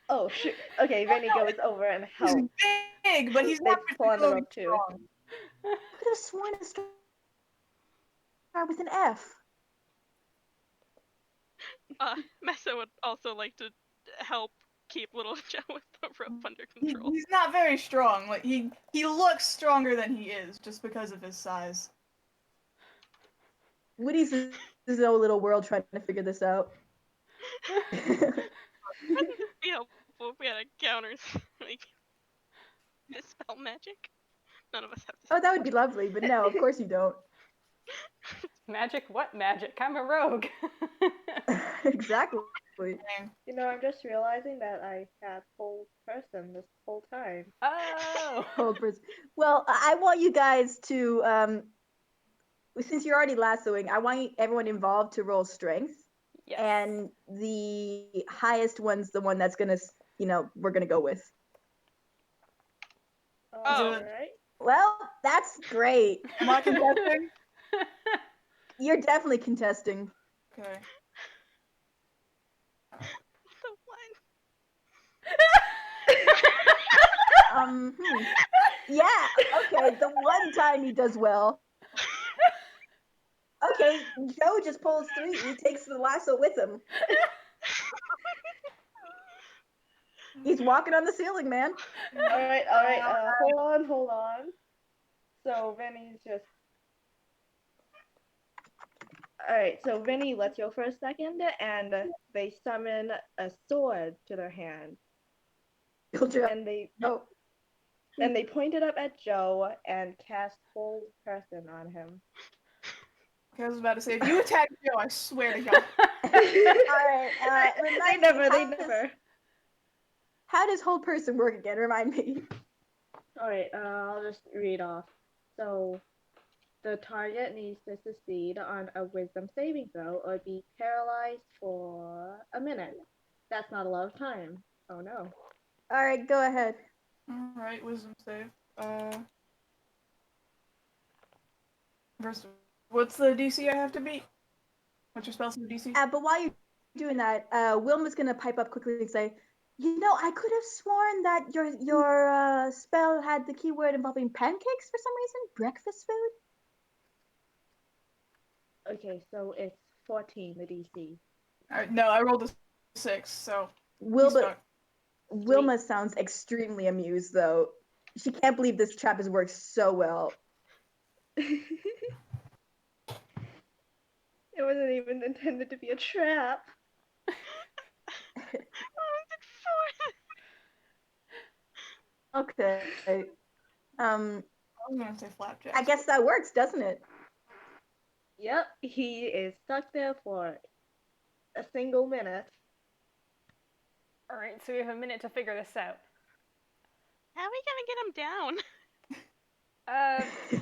Oh, shoot. Okay, Vinny goes over and helps. He's big, but he's not pull on the rope too. I could have sworn it started with an F. Messo would also like to help keep little Joe with the rope under control. He's not very strong. Like he looks stronger than he is just because of his size. Whitty's his own little world trying to figure this out. Wouldn't it be helpful if we had a counter like dispel magic? None of us have to. Oh, that would be lovely, but no, of course you don't. Magic? What magic? I'm a rogue. Exactly. You know, I'm just realizing that I had hold person this whole time. Oh! Hold person. Well, I want you guys to, since you're already lassoing, I want everyone involved to roll strength. Yes. And the highest one's the one that's going to we're gonna go with. Oh. Alright. Well, that's great. Am I contesting? You're definitely contesting. Okay. The one. Yeah, okay, the one time he does well. Okay, Joe just pulls 3. He takes the lasso with him. He's walking on the ceiling, man. Alright, hold on. So Vinny's just... Alright, so Vinny lets go for a second, and they summon a sword to their hand. And they point it up at Joe and cast Hold Person on him. Okay, I was about to say, if you attack Joe, I swear to God. Alright, They never. How does Hold Person work again? Remind me. Alright, I'll just read off. So, the target needs to succeed on a wisdom saving throw or be paralyzed for a minute. That's not a lot of time. Oh no. Alright, go ahead. Alright, wisdom save. First, what's the DC I have to beat? What's your spell save DC? But while you're doing that, Wilma's gonna pipe up quickly and say, I could have sworn that your spell had the keyword involving pancakes for some reason? Breakfast food? Okay, so it's 14, the DC. Alright, no, I rolled a 6, so... Wilma sounds extremely amused, though. She can't believe this trap has worked so well. It wasn't even intended to be a trap. Okay. I was gonna say flapjack. I guess that works, doesn't it? Yep, he is stuck there for a single minute. Alright, so we have a minute to figure this out. How are we gonna get him down?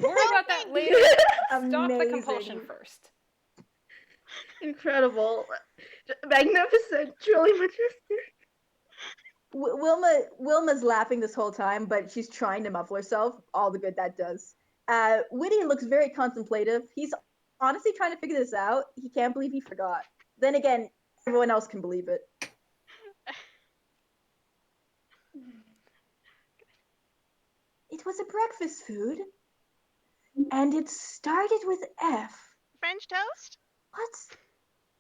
Worry about that later. Stop the compulsion Amazing. first. Incredible. Magnificent. Truly majestic. Wilma's laughing this whole time, but she's trying to muffle herself. All the good that does. Whitty looks very contemplative. He's honestly trying to figure this out. He can't believe he forgot. Then again, everyone else can believe it. It was a breakfast food, and it started with F. French toast? What?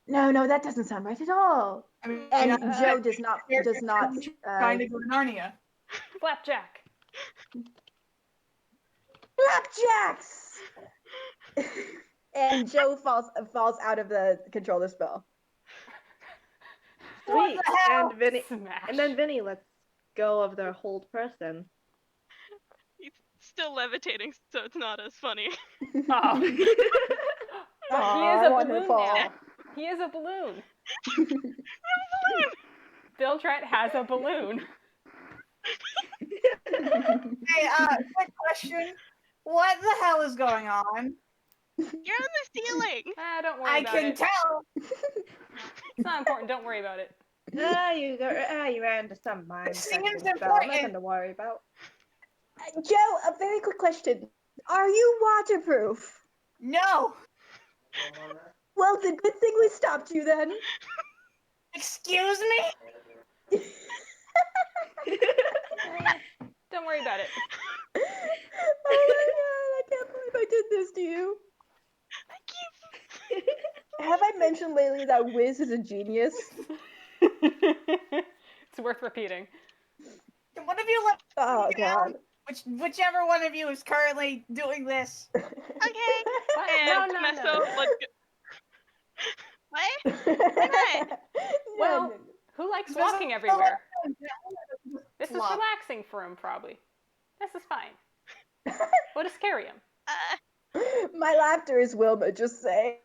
No, that doesn't sound right at all. I mean, And Joe does not. Trying to go to Narnia. Flapjack. Flapjacks. And Joe falls out of the controller spell. Sweet. And Vinny, Smash. and then Vinny lets go of their Hold Person. He's still levitating, so it's not as funny. Oh. But he is a balloon now. He is a balloon. Bilgerat has a balloon. Hey, quick question. What the hell is going on? You're on the ceiling! Don't worry about it. I can tell! It's not important. Don't worry about it. You ran into some mind Seems spell. important. Nothing to worry about. Joe, a very quick question. Are you waterproof? No! Well, the good thing we stopped you then. Excuse me? Don't worry about it. Oh my god, I can't believe I did this to you. Have I mentioned lately that Wiz is a genius? It's worth repeating. Can one of you let Oh me down? god. Whichever one of you is currently doing this. Okay. What? And No. Messo, let's go. What? What? Well, who likes walking everywhere? This is relaxing for him, probably. This is fine. What does scary him? My laughter is Wilma, just saying.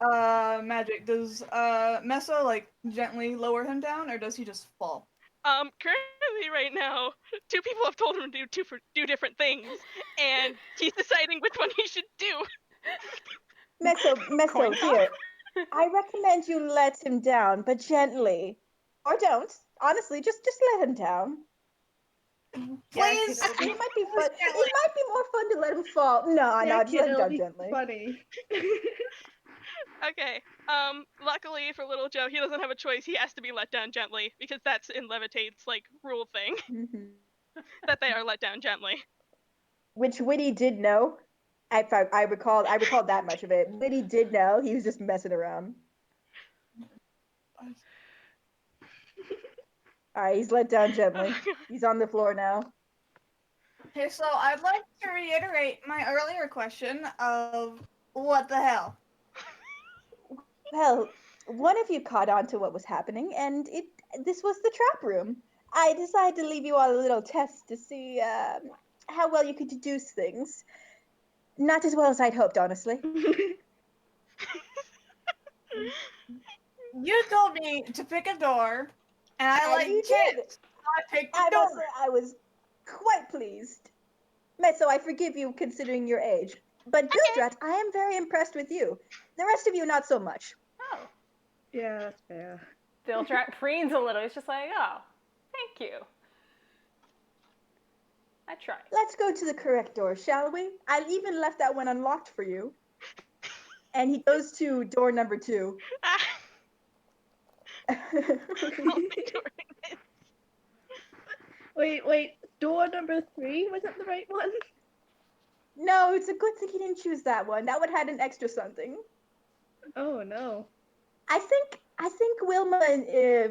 Magic, does Messo like gently lower him down, or does he just fall? Currently right now, 2 people have told him to do different things, and he's deciding which one he should do. Messo, Coin toss? here. I recommend you let him down, but gently. Or don't. honestly, just let him down. Please. Yeah, It might be fun. Gently. It might be more fun to let him fall. No, yeah, just let him it'll down be gently. funny. Okay. Luckily for little Joe, he doesn't have a choice. He has to be let down gently because that's in Levitate's like rule thing Mhm. that they are let down gently. Which Whitty did know. I recalled that much of it. Whitty did know. He was just messing around. All right, he's let down gently. He's on the floor now. Okay, so I'd like to reiterate my earlier question of what the hell? Well, one of you caught on to what was happening, and this was the trap room. I decided to leave you all a little test to see how well you could deduce things. Not as well as I'd hoped, honestly. You told me to pick a door, and I And like you did. chance. I picked I the must say, door. I was quite pleased. Messo, I forgive you considering your age. But Bilgerat, I am very impressed with you. The rest of you, not so much. Oh. Yeah, that's fair. Bilgerat preens a little. He's just like, oh, thank you. I tried. Let's go to the correct door, shall we? I even left that one unlocked for you. And he goes to door number 2. Wait, door number 3 wasn't the right one? No, it's a good thing he didn't choose that one. That would have had an extra something. Oh no. I think Wilma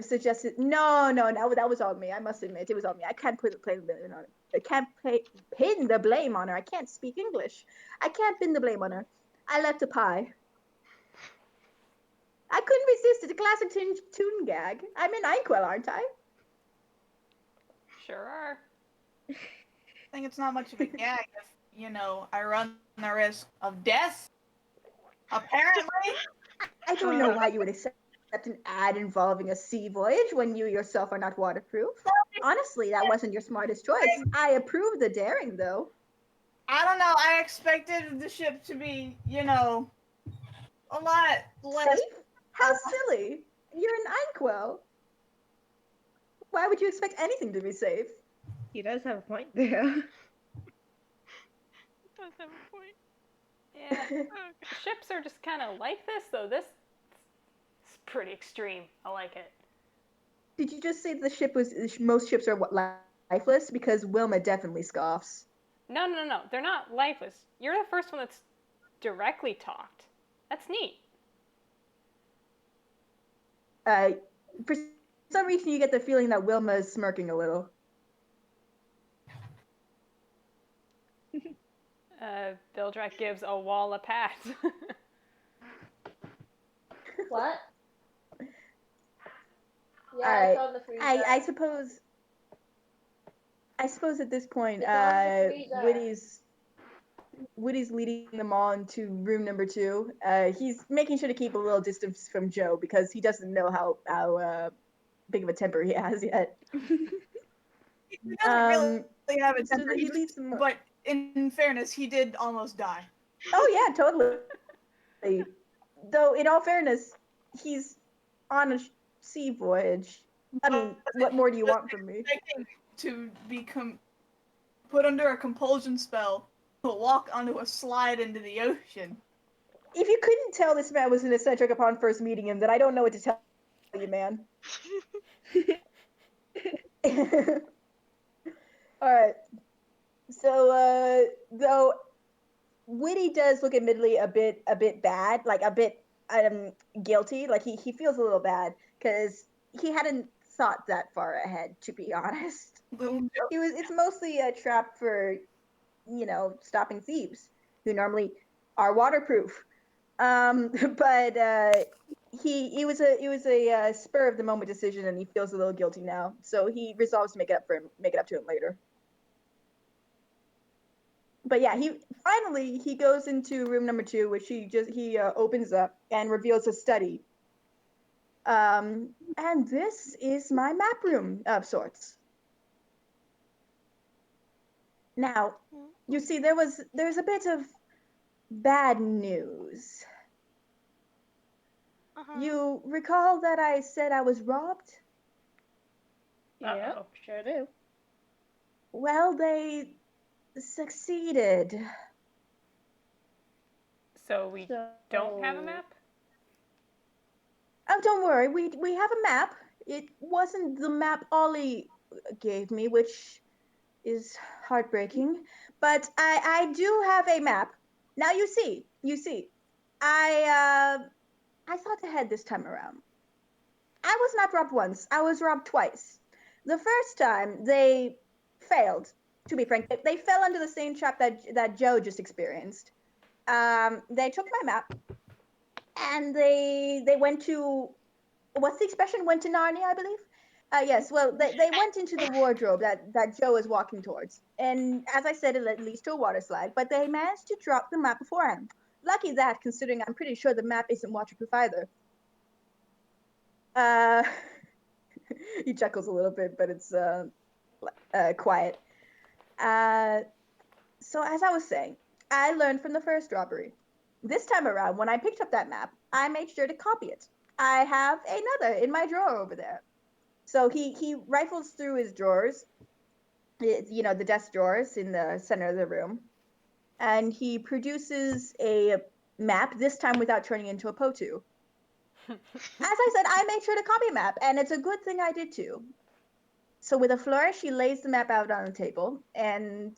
suggested. No, that was on me. I must admit, it was on me. I can't put the blame on her. I can't pin the blame on her. I can't speak English. I can't pin the blame on her. I left a pie. I couldn't resist it. A classic tune gag. I'm in Inkwell, aren't I? Sure are. I think it's not much of a gag if, I run the risk of death. Apparently. I don't know why you would accept an ad involving a sea voyage when you yourself are not waterproof. Honestly, that wasn't your smartest choice. I approve the daring, though. I don't know. I expected the ship to be, a lot less. Safe? How silly. You're in Inkwell. Why would you expect anything to be safe? He does have a point there. Does have a point. Yeah. Ships are just kind of like this, though. This is pretty extreme. I like it. Did you just say most ships are lifeless? Because Wilma definitely scoffs. No. They're not lifeless. You're the first one that's directly talked. That's neat. For some reason, you get the feeling that Wilma is smirking a little. Bilgerat gives a wall a pat. What? Yeah, All right. it's on the freezer. I suppose at this point, It's on the freezer. Whitty's leading them on to room number 2. He's making sure to keep a little distance from Joe because he doesn't know how big of a temper he has yet. He doesn't really have a so temper. he leaves them. But in fairness, he did almost die. Oh yeah, totally. Though in all fairness, he's on a sea voyage. I mean, what more do you want from me? Expecting to become put under a compulsion spell to walk onto a slide into the ocean. If you couldn't tell this man was an eccentric upon first meeting him, then I don't know what to tell you, man. All right. So, though Whitty does look admittedly a bit bad, like a bit guilty. Like he feels a little bad because he hadn't thought that far ahead, to be honest. It's mostly a trap for, stopping thieves who normally are waterproof. But it was a spur of the moment decision, and he feels a little guilty now. So he resolves to make it up to him later. But yeah, he goes into room number 2, which he opens up and reveals a study. And this is my map room of sorts. Now, you see, there's a bit of bad news. Uh-huh. You recall that I said I was robbed? Yeah, Uh-oh. sure do. Well, they succeeded. So we don't have a map? Oh, don't worry. We have a map. It wasn't the map Ollie gave me, which is heartbreaking. But I do have a map. Now you see. I thought ahead this time around. I was not robbed once. I was robbed twice. The first time they failed. To be frank, they fell under the same trap that Joe just experienced. They took my map and they went to, what's the expression? Went to Narnia, I believe. Yes, well, they went into the wardrobe that Joe is walking towards. And as I said, it leads to a water slide, but they managed to drop the map beforehand. Lucky that, considering I'm pretty sure the map isn't waterproof either. Uh, he chuckles a little bit, but it's quiet. So as I was saying, I learned from the first robbery. This time around, when I picked up that map, I made sure to copy it. I have another in my drawer over there. So he rifles through his drawers, the desk drawers in the center of the room, and he produces a map, this time without turning into a POTU. As I said, I made sure to copy a map, and it's a good thing I did too. So with a flourish, he lays the map out on the table, and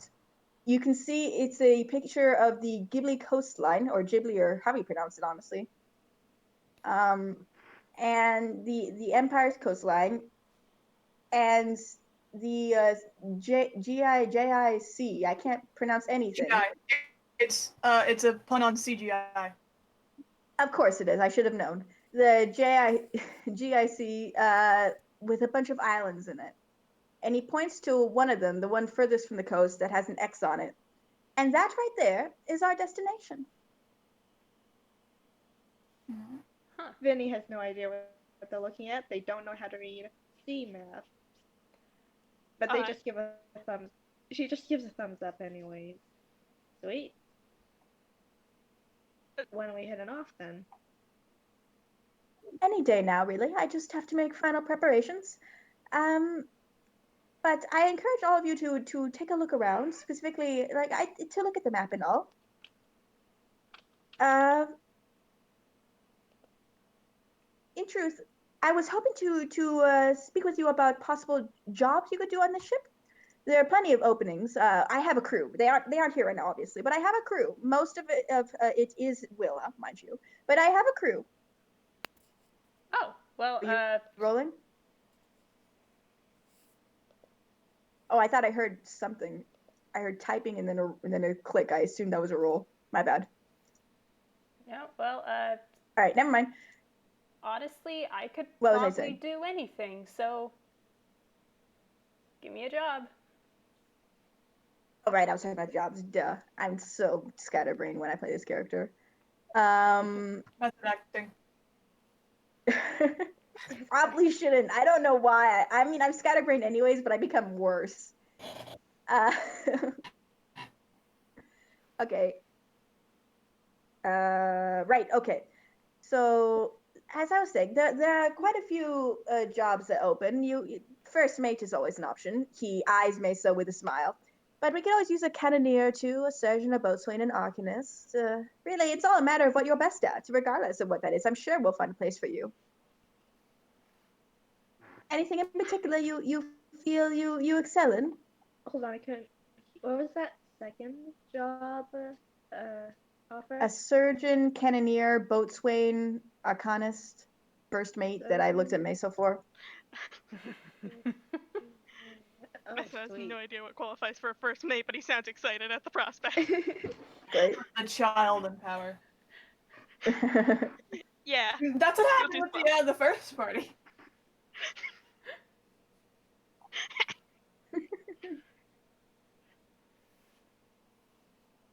you can see it's a picture of the Ghibli coastline, or Ghibli, or how do you pronounce it, honestly? And the Empire's coastline, and the GIC. I can't pronounce anything. It's a pun on CGI. Of course it is. I should have known. The GIC with a bunch of islands in it. And he points to one of them, the one furthest from the coast that has an X on it. And that right there is our destination. Huh. Vinny has no idea what they're looking at. They don't know how to read sea maps. But they just give a thumbs. She just gives a thumbs up anyways. Sweet. When are we heading off then? Any day now, really. I just have to make final preparations. But I encourage all of you to take a look around, specifically, to look at the map and all. In truth, I was hoping to speak with you about possible jobs you could do on the ship. There are plenty of openings. I have a crew. They aren't here right now, obviously, but I have a crew. Most of it is Willa, mind you, but I have a crew. Oh, well, Are you rolling? Oh, I thought I heard something. I heard typing and then a click. I assumed that was a roll. My bad. Yeah, well, all right, never mind. Honestly, I could What was I probably saying? do anything, so give me a job. Oh, right, I was talking about jobs. Duh. I'm so scatterbrained when I play this character. Method acting. Probably shouldn't. I don't know why. I mean, I'm scatterbrained anyways, but I become worse. Okay. Right. Okay. So as I was saying, there are quite a few jobs that open. First mate is always an option. He eyes Meso with a smile. But we can always use a cannoneer too, a surgeon, a boatswain, an arcanist. Really, it's all a matter of what you're best at, regardless of what that is. I'm sure we'll find a place for you. Anything in particular you feel you excel in? Hold on, I couldn't. What was that second job offer? A surgeon, cannoneer, boatswain, arcanist, first mate that I looked at Meso for. Meso has no idea what qualifies for a first mate, but he sounds excited at the prospect. Great. A child in power. Yeah. That's what happened with the first party.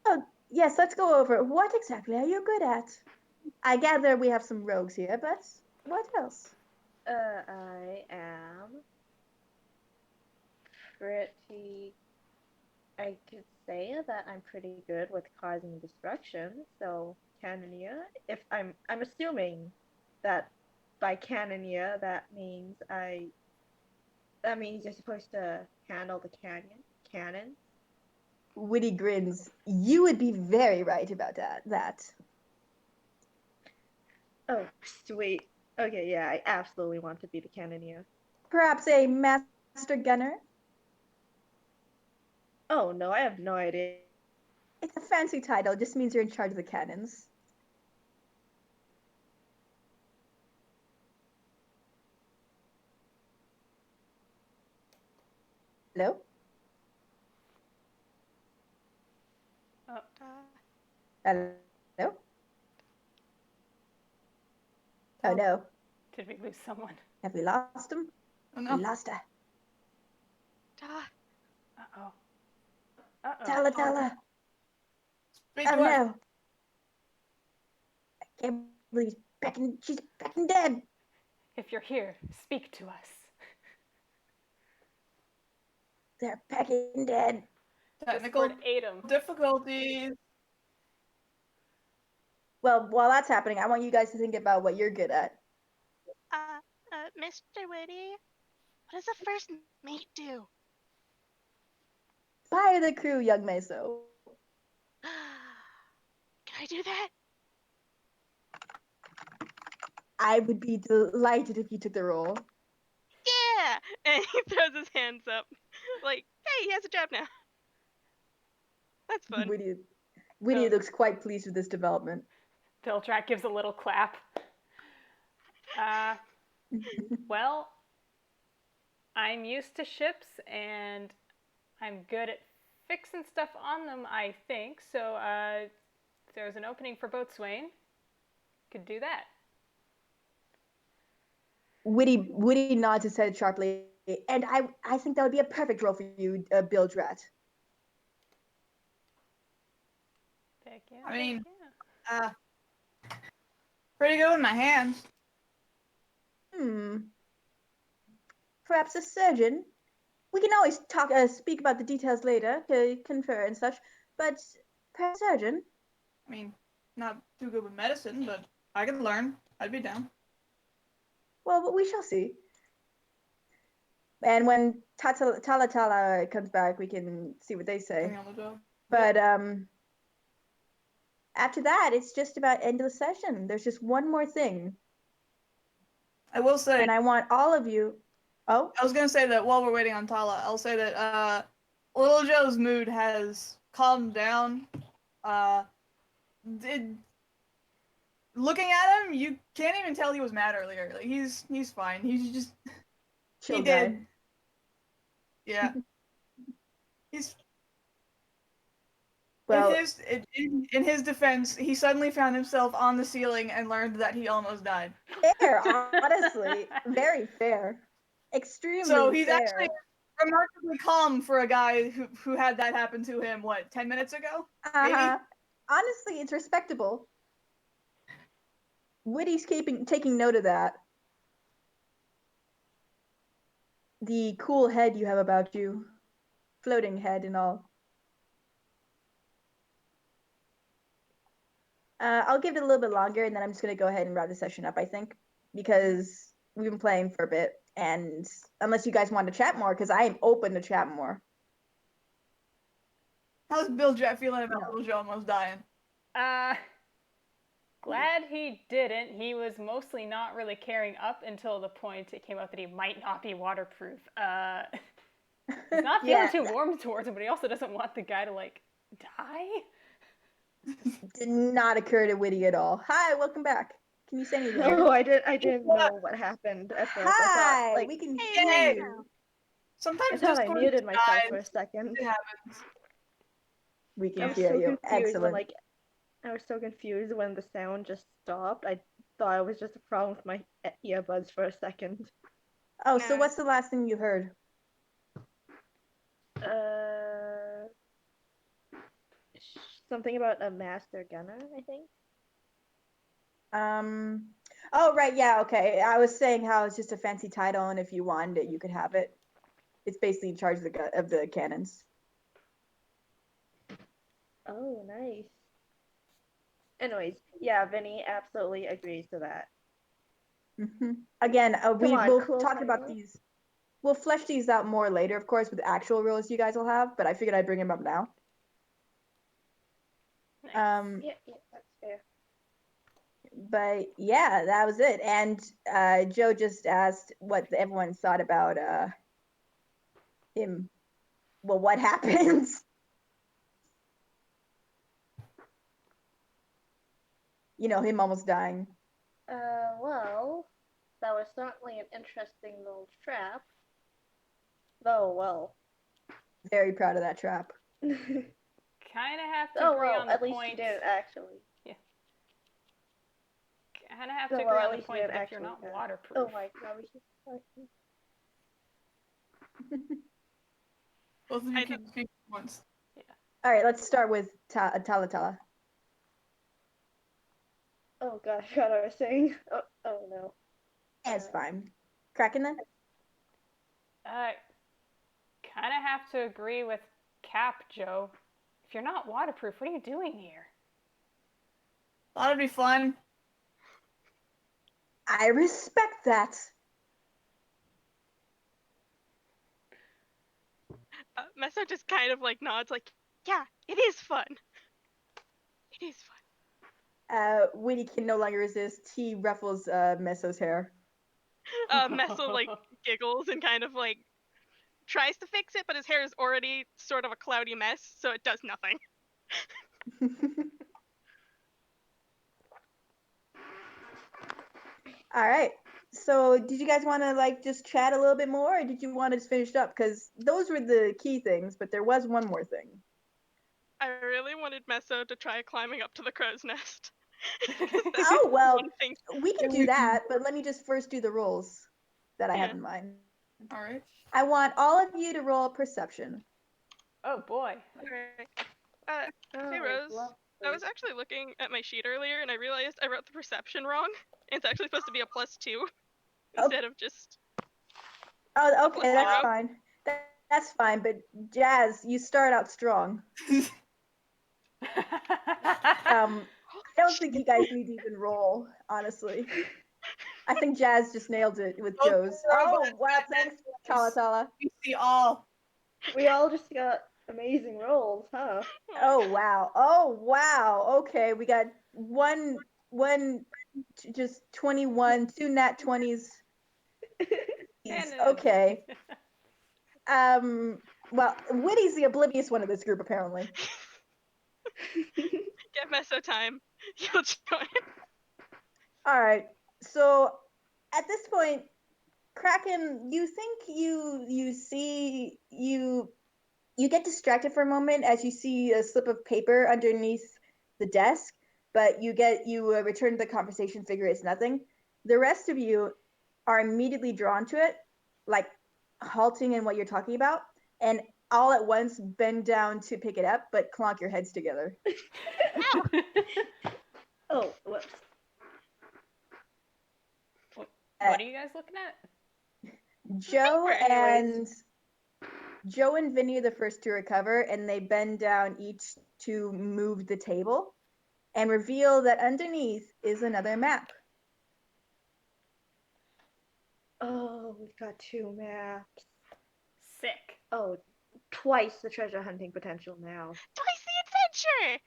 Oh, yes, let's go over. What exactly are you good at? I gather we have some rogues here, but what else? I am pretty. I could say that I'm pretty good with causing destruction. So cannoneer. If I'm assuming that by cannoneer that means I that means you're supposed to handle the cannon. Whitty grins. You would be very right about that. Oh, sweet. Okay, yeah, I absolutely want to be the cannoneer. Perhaps a master gunner? Oh no, I have no idea. It's a fancy title, just means you're in charge of the cannons. Hello? Oh, Hello? Oh no. did we lose someone? Have we lost him? Oh no. We lost her. Uh-oh. Uh-oh. Tala. Speak Oh to us. no. I can't believe she's back and dead. If you're here, speak to us. They're back and dead. Technical Discord ate 'em. difficulties. Well, while that's happening, I want you guys to think about what you're good at. Mr. Whitty, what does a first mate do? Fire the crew, young Meso. Can I do that? I would be delighted if you took the role. Yeah! And he throws his hands up. Like, hey, he has a job now. That's fun. Whitty looks quite pleased with this development. Bilgerat gives a little clap. Well, I'm used to ships and I'm good at fixing stuff on them, I think. So if there's an opening for boatswain, could do that. Whitty nods his head sharply, and I think that would be a perfect role for you, Bilgerat. Heck yeah. I mean, yeah. Pretty good with my hands. Perhaps a surgeon. We can always speak about the details later, to confer and such. But perhaps a surgeon. I mean, not too good with medicine, but I can learn. I'd be down. Well, but we shall see. And when Tala comes back, we can see what they say. Depending on the job. But after that, it's just about end of the session. There's just one more thing. I will say. And I want all of you. Oh? I was gonna say that while we're waiting on Tala, I'll say that Little Joe's mood has calmed down. Looking at him, you can't even tell he was mad earlier. Like he's fine. He's just Chill he guy. did. Yeah. He's well. In his defense, he suddenly found himself on the ceiling and learned that he almost died. Fair, honestly, very fair. Extremely so he's fair. actually remarkably calm for a guy who had that happen to him, what, 10 minutes ago? Maybe? Honestly, it's respectable. Whitty's taking note of that. The cool head you have about you. Floating head and all. I'll give it a little bit longer, and then I'm just going to go ahead and wrap the session up, I think. Because we've been playing for a bit. And unless you guys want to chat more, because I am open to chat more. How's Bilgerat feeling about Little Joe almost dying? Glad he didn't. He was mostly not really caring up until the point it came out that he might not be waterproof. He's not feeling too warm towards him, but he also doesn't want the guy to, like, die. Did not occur to Whitty at all. Hi, welcome back. Can you say anything? No, I didn't know what happened at first. Hi, I thought, we can Hey, hear you. Sometimes I thought I Discord muted myself dies. for a second. It happens. We can I was hear so you. confused Excellent. when I was so confused when the sound just stopped. I thought it was just a problem with my earbuds for a second. Oh, so what's the last thing you heard? Something about a master gunner, I think. Oh, right, yeah, okay. I was saying how it's just a fancy title, and if you wanted it, you could have it. It's basically in charge of the cannons. Oh, nice. Anyways, yeah, Vinny absolutely agrees to that. Again, we will cool talk title. about these. we'll flesh these out more later, of course, with actual rules you guys will have. But I figured I'd bring them up now. Nice. Yeah, that's fair. But yeah, that was it. And Joe just asked what everyone thought about him. Well, what happens? You know, him almost dying. Well, that was certainly an interesting little trap. Oh, well. Very proud of that trap. Kind of have to Oh, agree well, on the at least point. you didn't actually. Kind of have Oh, to well, agree at on the least you point didn't that if you're actually not die. waterproof. Oh my god, we should. Both of you I can speak at once. All right, let's start with Tala. Oh gosh, what I was saying. Oh no. It's fine. Kraken then? Kind of have to agree with Cap, Joe. If you're not waterproof, what are you doing here? Thought it'd be fun. I respect that. Messo just kind of like nods, like, yeah, it is fun. It is fun. Whitty can no longer resist. He ruffles Messo's hair. Messo like giggles and kind of like tries to fix it, but his hair is already sort of a cloudy mess, so it does nothing. All right. So, did you guys want to like just chat a little bit more, or did you want to just finish up? Because those were the key things, but there was one more thing. I really wanted Messo to try climbing up to the crow's nest. Oh well, one thing. we can do that, but let me just first do the rules that I have in mind. All right. I want all of you to roll perception. Oh boy. Alright. Oh, Hey Rose, lovely. I was actually looking at my sheet earlier and I realized I wrote the perception wrong. It's actually supposed to be a +2 instead of just. Oh, okay, plus that's zero. fine. That's fine. But Jazz, you start out strong. I don't think you guys need to even roll, honestly. I think Jazz just nailed it with Both Joe's. robots Oh, wow, thanks, Tala. We see all. We all just got amazing rolls, huh? Oh, wow. Oh, wow. Okay, we got one, just 21, 2 nat 20s. Okay. Well, Whitty's the oblivious one of this group, apparently. Get Messo time. You'll join. All right. So at this point, Kraken, you think you see you get distracted for a moment as you see a slip of paper underneath the desk, but you return to the conversation, figure it's nothing. The rest of you are immediately drawn to it, like halting in what you're talking about, and all at once bend down to pick it up, but clonk your heads together. Oh, whoops. What are you guys looking at? Joe anyways. and Vinny are the first to recover, and they bend down each to move the table and reveal that underneath is another map. Oh, we've got 2 maps. Sick. Oh, twice the treasure hunting potential now. Twice the adventure!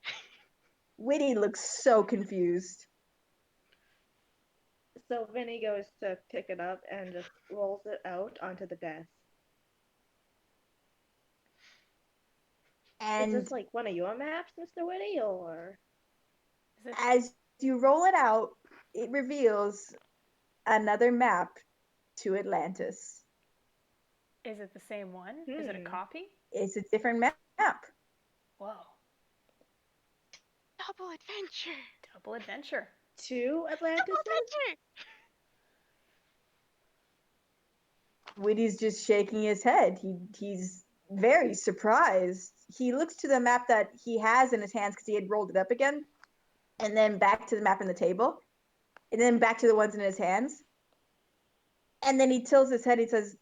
Whitty looks so confused. So Vinny goes to pick it up and just rolls it out onto the desk. And is this like one of your maps, Mr. Whitty, or? as you roll it out, it reveals another map to Atlantis. Is it the same one? Is it a copy? It's a different map. Whoa. Double adventure! Double adventure. 2 Atlantises? Double adventure! Whitty's just shaking his head. He's very surprised. He looks to the map that he has in his hands because he had rolled it up again, and then back to the map on the table, and then back to the ones in his hands. And then he tilts his head. He says,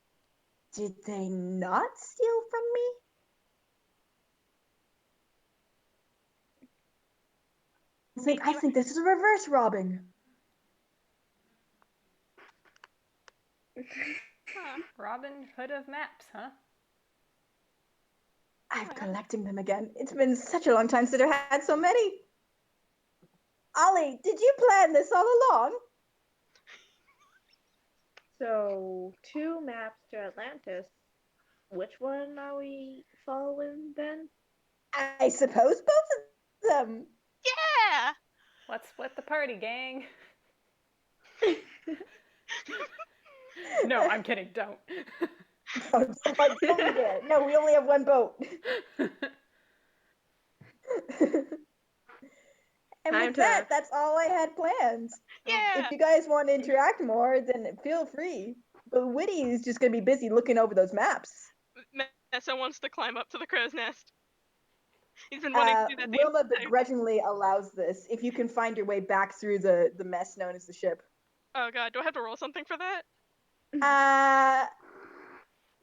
"Did they not steal from me? I think this is a reverse robbing." Robin Hood of maps, huh? I'm collecting them again. It's been such a long time since I had so many. Ollie, did you plan this all along? So, 2 maps to Atlantis. Which one are we following then? I suppose both of them. Yeah! Let's split the party, gang. No, I'm kidding. Don't. Don't you dare. No, we only have one boat. And Time with to- that, that's all I had planned. Yeah! If you guys want to interact more, then feel free. But Whitty is just going to be busy looking over those maps. Messo wants to climb up to the crow's nest. He's been wanting to do that. Wilma begrudgingly allows this if you can find your way back through the mess known as the ship. Oh god, do I have to roll something for that? I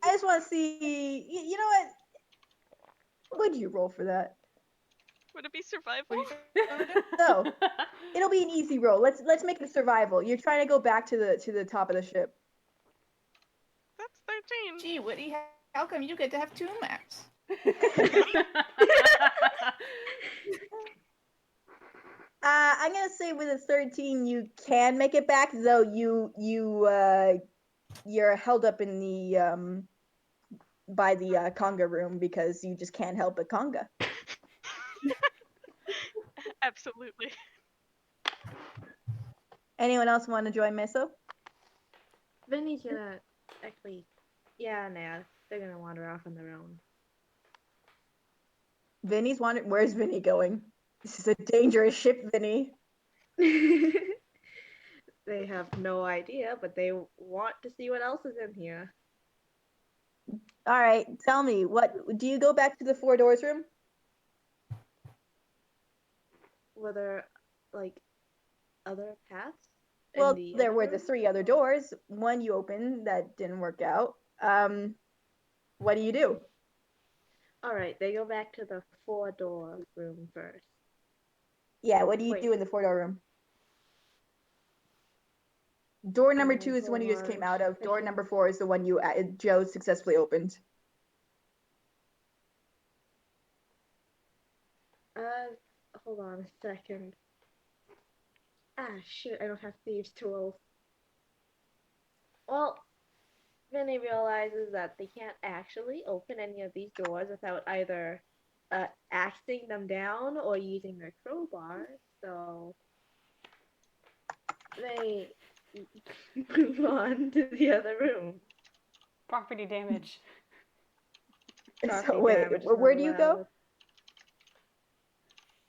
just want to see. You know what? What would you roll for that? Would it be survival? No, it'll be an easy roll. Let's make it survival. You're trying to go back to the top of the ship. That's 13. Gee, Whitty, how come you get to have 2 maps? I'm gonna say with a 13 you can make it back, though you're held up in the by the conga room because you just can't help but conga. Absolutely. Anyone else want to join Messo? Vinny's gonna actually. Yeah, nah. They're gonna wander off on their own. Vinny's wandering. Where's Vinny going? This is a dangerous ship, Vinny. They have no idea, but they want to see what else is in here. All right, tell me, what do you go back to the 4 doors room? Were there, like, other paths? Well, in there other were the rooms? 3 other doors. One you opened that didn't work out. What do you do? Alright, they go back to the 4-door room first. Yeah, what do you Wait. do in the 4-door room? Door number Oh, 2 is the one you just came God. out of. I Door should- number 4 is the one you Joe successfully opened. Hold on a second. Ah, shit, I don't have thieves' tools. Well, Vinny realizes that they can't actually open any of these doors without either axing them down or using their crowbar, so they move on to the other room. Property damage. So Property wait, damage is where not do you go? allowed.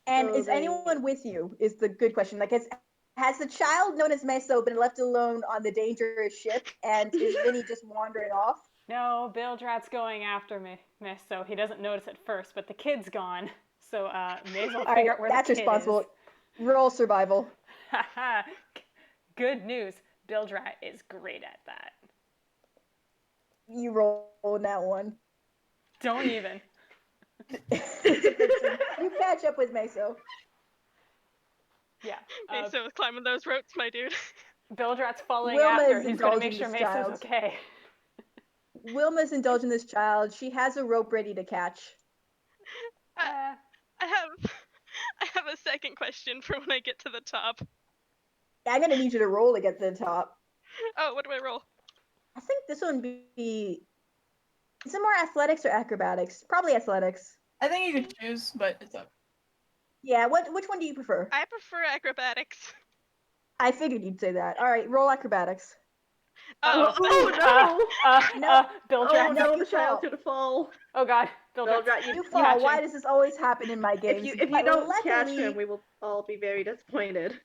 And So is anyone with you? Is the good question. Like, has the child known as Meso been left alone on the dangerous ship, and is Vinny just wandering off? No, Bilgerat's going after me, so he doesn't notice at first, but the kid's gone. So may as well All figure right, out where that's the kid responsible. is. Roll survival. Haha. Good news. Bilgerat is great at that. You roll that one. Don't even. You catch up with Meso. Yeah. Meso is climbing those ropes, my dude. Bilgerat's following Wilma after. is He's going to make indulging sure this Meso's child. okay. Wilma's indulging this child. She has a rope ready to catch. I have a second question for when I get to the top. I'm gonna need you to roll to get to the top. Oh, what do I roll? I think this one would be. Is it more athletics or acrobatics? Probably athletics. I think you could choose, but it's up. Yeah. Which one do you prefer? I prefer acrobatics. I figured you'd say that. All right, roll acrobatics. Oh, No. Bilgerat. Oh no, you the child's fall. gonna fall. Oh god, Bilgerat. Bilgerat, You you fall. catch Why him. does this always happen in my games? if you But don't catch luckily- him, we will all be very disappointed.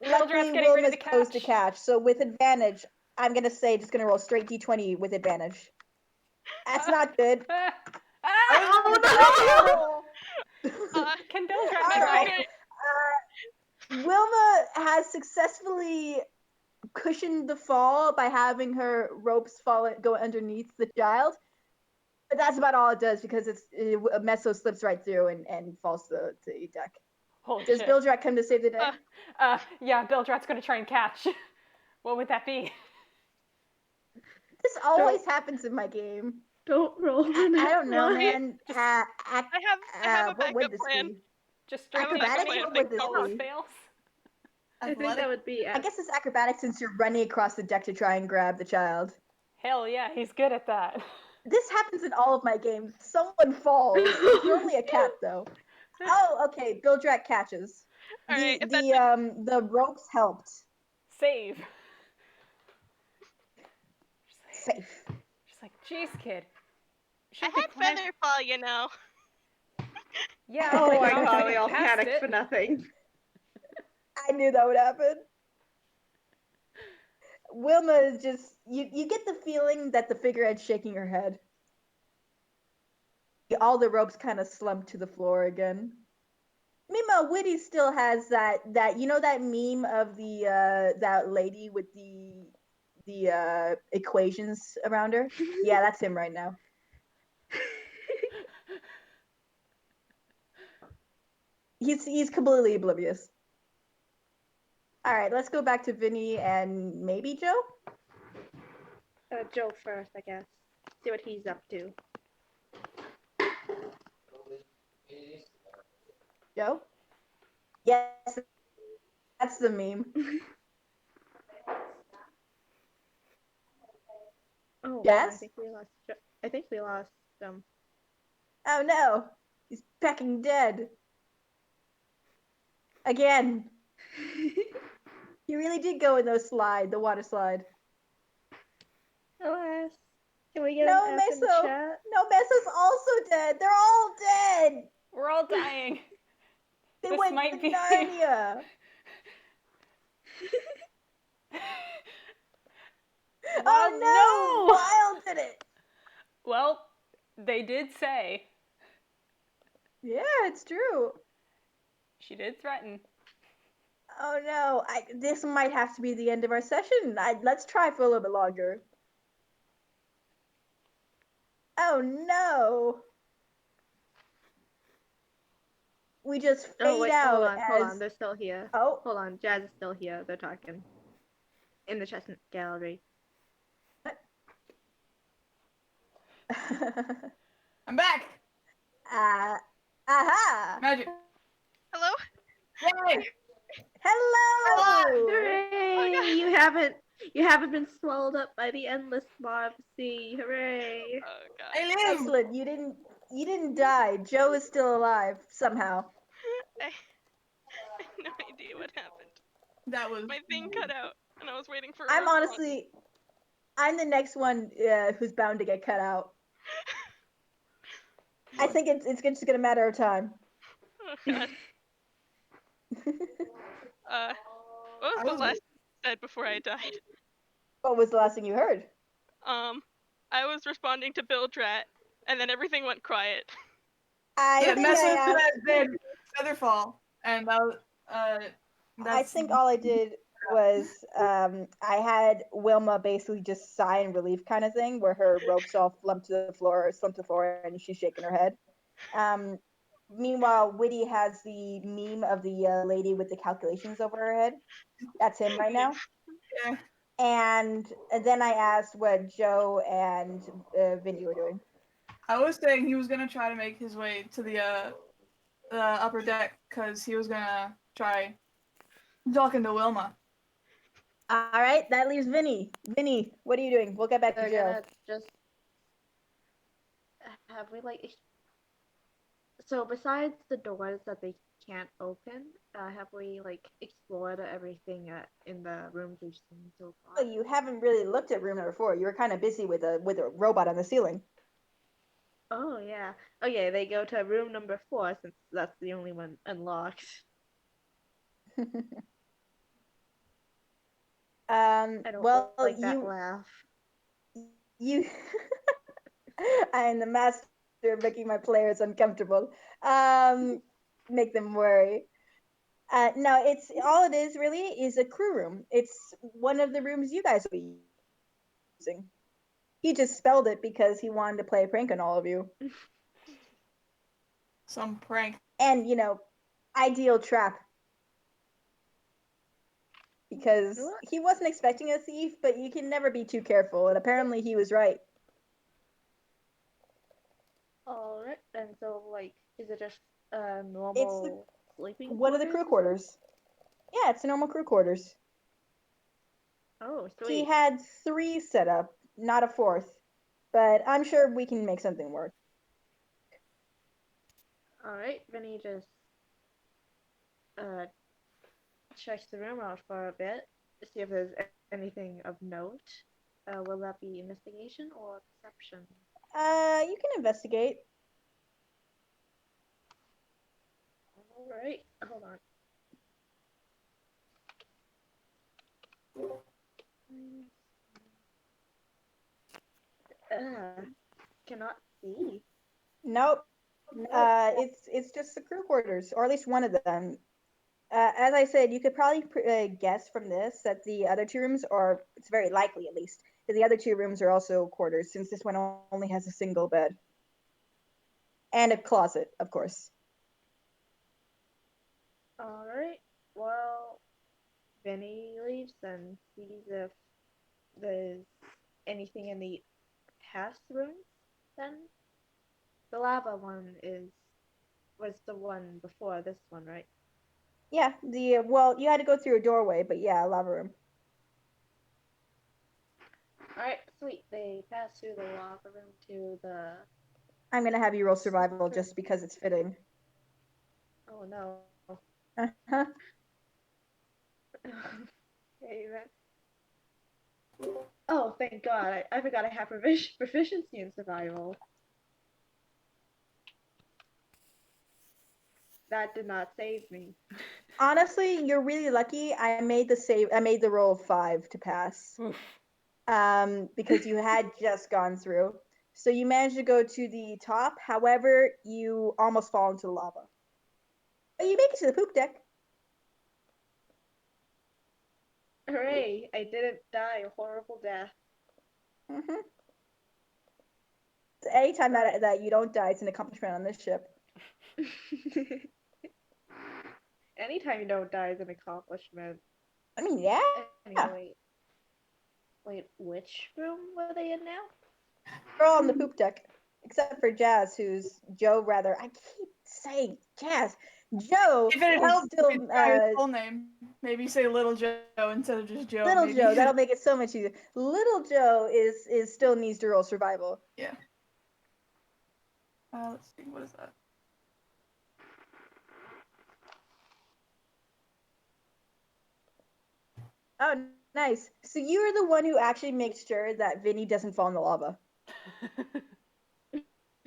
Bilgerat's Luckily, getting ready Wilma's to posed to catch. catch, so with advantage, I'm gonna say just gonna roll straight d20 with advantage. That's not good. Oh Can Bilgerat All try? right. Wilma has successfully cushioned the fall by having her ropes go underneath the child. But that's about all it does because Meso slips right through and falls to the deck. Holy Does shit. Bilgerat come to save the day? Yeah, Bilgerat's going to try and catch. What would that be? This This always happens in my game. Don't roll the I next don't know, one. man. I have a What backup would this plan. be? Just I have a strictly backup Acrobatics? plan. What Think would this almost be? fails. I think that would be. I guess it's acrobatics since you're running across the deck to try and grab the child. Hell yeah, he's good at that. This happens in all of my games. Someone falls. It's normally a cat, though. Oh, okay. Bilgerat catches. All right, if that's The ropes helped. Save. Safe. She's like, jeez, kid. I Should be had Featherfall, you know. Yeah, Oh, but I you're know. almost We all past panicked it. for nothing. I knew that would happen. Wilma is just you get the feeling that the figurehead's shaking her head. All the ropes kind of slump to the floor again. Meanwhile, Whitty still has that that meme of the that lady with the equations around her. Yeah, that's him right now. He's completely oblivious. All right, let's go back to Vinny and maybe Joe. Joe first, I guess. See what he's up to. Joe? Yes, that's the meme. Oh, Yes? I think we lost them. Oh no, he's pecking dead. Again. He really did go in the water slide. Alas. Can we get No, an F in the Messo. chat? No, Messo's also dead. They're all dead. We're all dying. They This went might to be- Narnia. Oh no! Wild did it. Well, they did say. Yeah, it's true. She did threaten. Oh no! This might have to be the end of our session. Let's try for a little bit longer. Oh no! We just fade out. Hold on, they're still here. Oh. Hold on, Jazz is still here. They're talking. In the chestnut gallery. I'm back. Aha! Magic. Hello? Yay! Hello! Hooray! Oh, You haven't been swallowed up by the endless maw of the sea. Hooray! Oh god. I live. Excellent. You didn't die. Joe is still alive somehow. I have no idea what happened. That was My thing cut out, and I was waiting for. I'm the next one who's bound to get cut out. I think it's just gonna matter of time. Oh god. What was the last thing you said before I died? What was the last thing you heard? I was responding to Bilgerat, and then everything went quiet. Yeah, Messo said Featherfall, and I think all I did was I had Wilma basically just sigh in relief kind of thing, where her ropes all slumped to the floor, and she's shaking her head. Meanwhile, Whitty has the meme of the lady with the calculations over her head. That's him right now. Yeah. And then I asked what Joe and Vinny were doing. I was saying he was gonna try to make his way to the upper deck because he was gonna try talking to Wilma. All right, that leaves Vinny. Vinny, what are you doing? We'll get back to Joe. Have we so besides the doors that they can't open, have we explored everything in the rooms we've seen so far? Well, you haven't really looked at room number 4. You were kind of busy with a robot on the ceiling. Oh yeah. Okay, they go to room number 4 since that's the only one unlocked. I don't like that laugh. You I am the master of making my players uncomfortable. Make them worry. No, it's all it is really is a crew room. It's one of the rooms you guys will be using. He just spelled it because he wanted to play a prank on all of you. Some prank. And ideal trap. because he wasn't expecting a thief, but you can never be too careful, and apparently he was right. Alright, and so, like, is it just normal sleeping One of the crew quarters. Yeah, it's a normal crew quarters. Oh, He sweet. had 3 set up, not a 4th, but I'm sure we can make something work. Alright, Vinny just checks the room out for a bit to see if there's anything of note. Will that be investigation or perception? You can investigate. Alright, hold on. Cannot see. Nope. It's just the crew quarters, or at least one of them. As I said, you could probably guess from this that the other 2 rooms are. It's very likely, at least, that the other 2 rooms are also quarters, since this one only has a single bed and a closet, of course. Alright, well, Vinny leaves and sees if there's anything in the past rooms. Then the lava one was the one before this one, right? Yeah. Well, you had to go through a doorway, but yeah, a lava room. Alright, sweet. They pass through the lava room to the. I'm gonna have you roll survival just because it's fitting. Oh no. Uh-huh. Okay, then. Oh, thank God. I forgot I have proficiency in survival. That did not save me. Honestly, you're really lucky. I made the roll of 5 to pass. Because you had just gone through. So you managed to go to the top. However, you almost fall into the lava. But you make it to the poop deck. Hooray! I didn't die a horrible death. Mm-hmm. Anytime that you don't die, it's an accomplishment on this ship. Anytime you don't die is an accomplishment. I mean, yeah. Anyway. Wait, which room were they in now? We're all on the poop deck. Except for Jazz, who's Joe, rather. I keep saying Jazz. Joe If it is helps, still try his full name. Maybe say Little Joe instead of just Joe. Little maybe. Joe. That'll make it so much easier. Little Joe is still needs to roll survival. Yeah. Let's see. What is that? Oh, nice. So you're the one who actually makes sure that Vinny doesn't fall in the lava.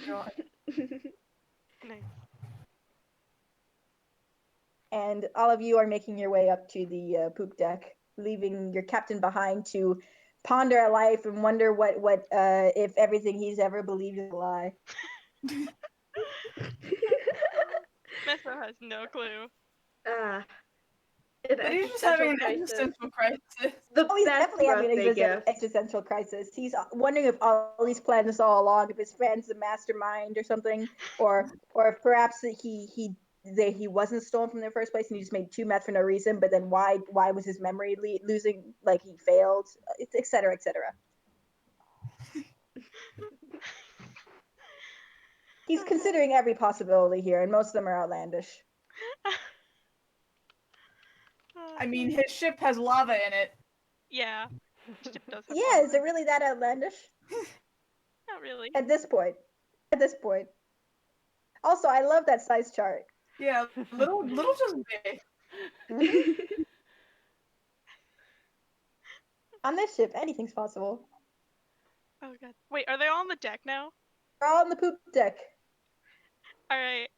Nice. And all of you are making your way up to the poop deck, leaving your captain behind to ponder at life and wonder what if everything he's ever believed is a lie. Messo has no clue. An But he's just having an crisis. existential crisis. The Oh, he's best definitely having birthday an gift. existential crisis. He's wondering if all these plans all along, if his friend's the mastermind or something, or if perhaps he wasn't stolen from the first place and he just made 2 meth for no reason. But then why was his memory losing? Like he failed, etc. etc. He's considering every possibility here, and most of them are outlandish. I mean, his ship has lava in it. Yeah. Ship does have Yeah, lava. is it really that outlandish? Not really. At this point. Also, I love that size chart. Yeah, little just big. Mm-hmm. On this ship, anything's possible. Oh god. Wait, are they all on the deck now? We're all on the poop deck. Alright.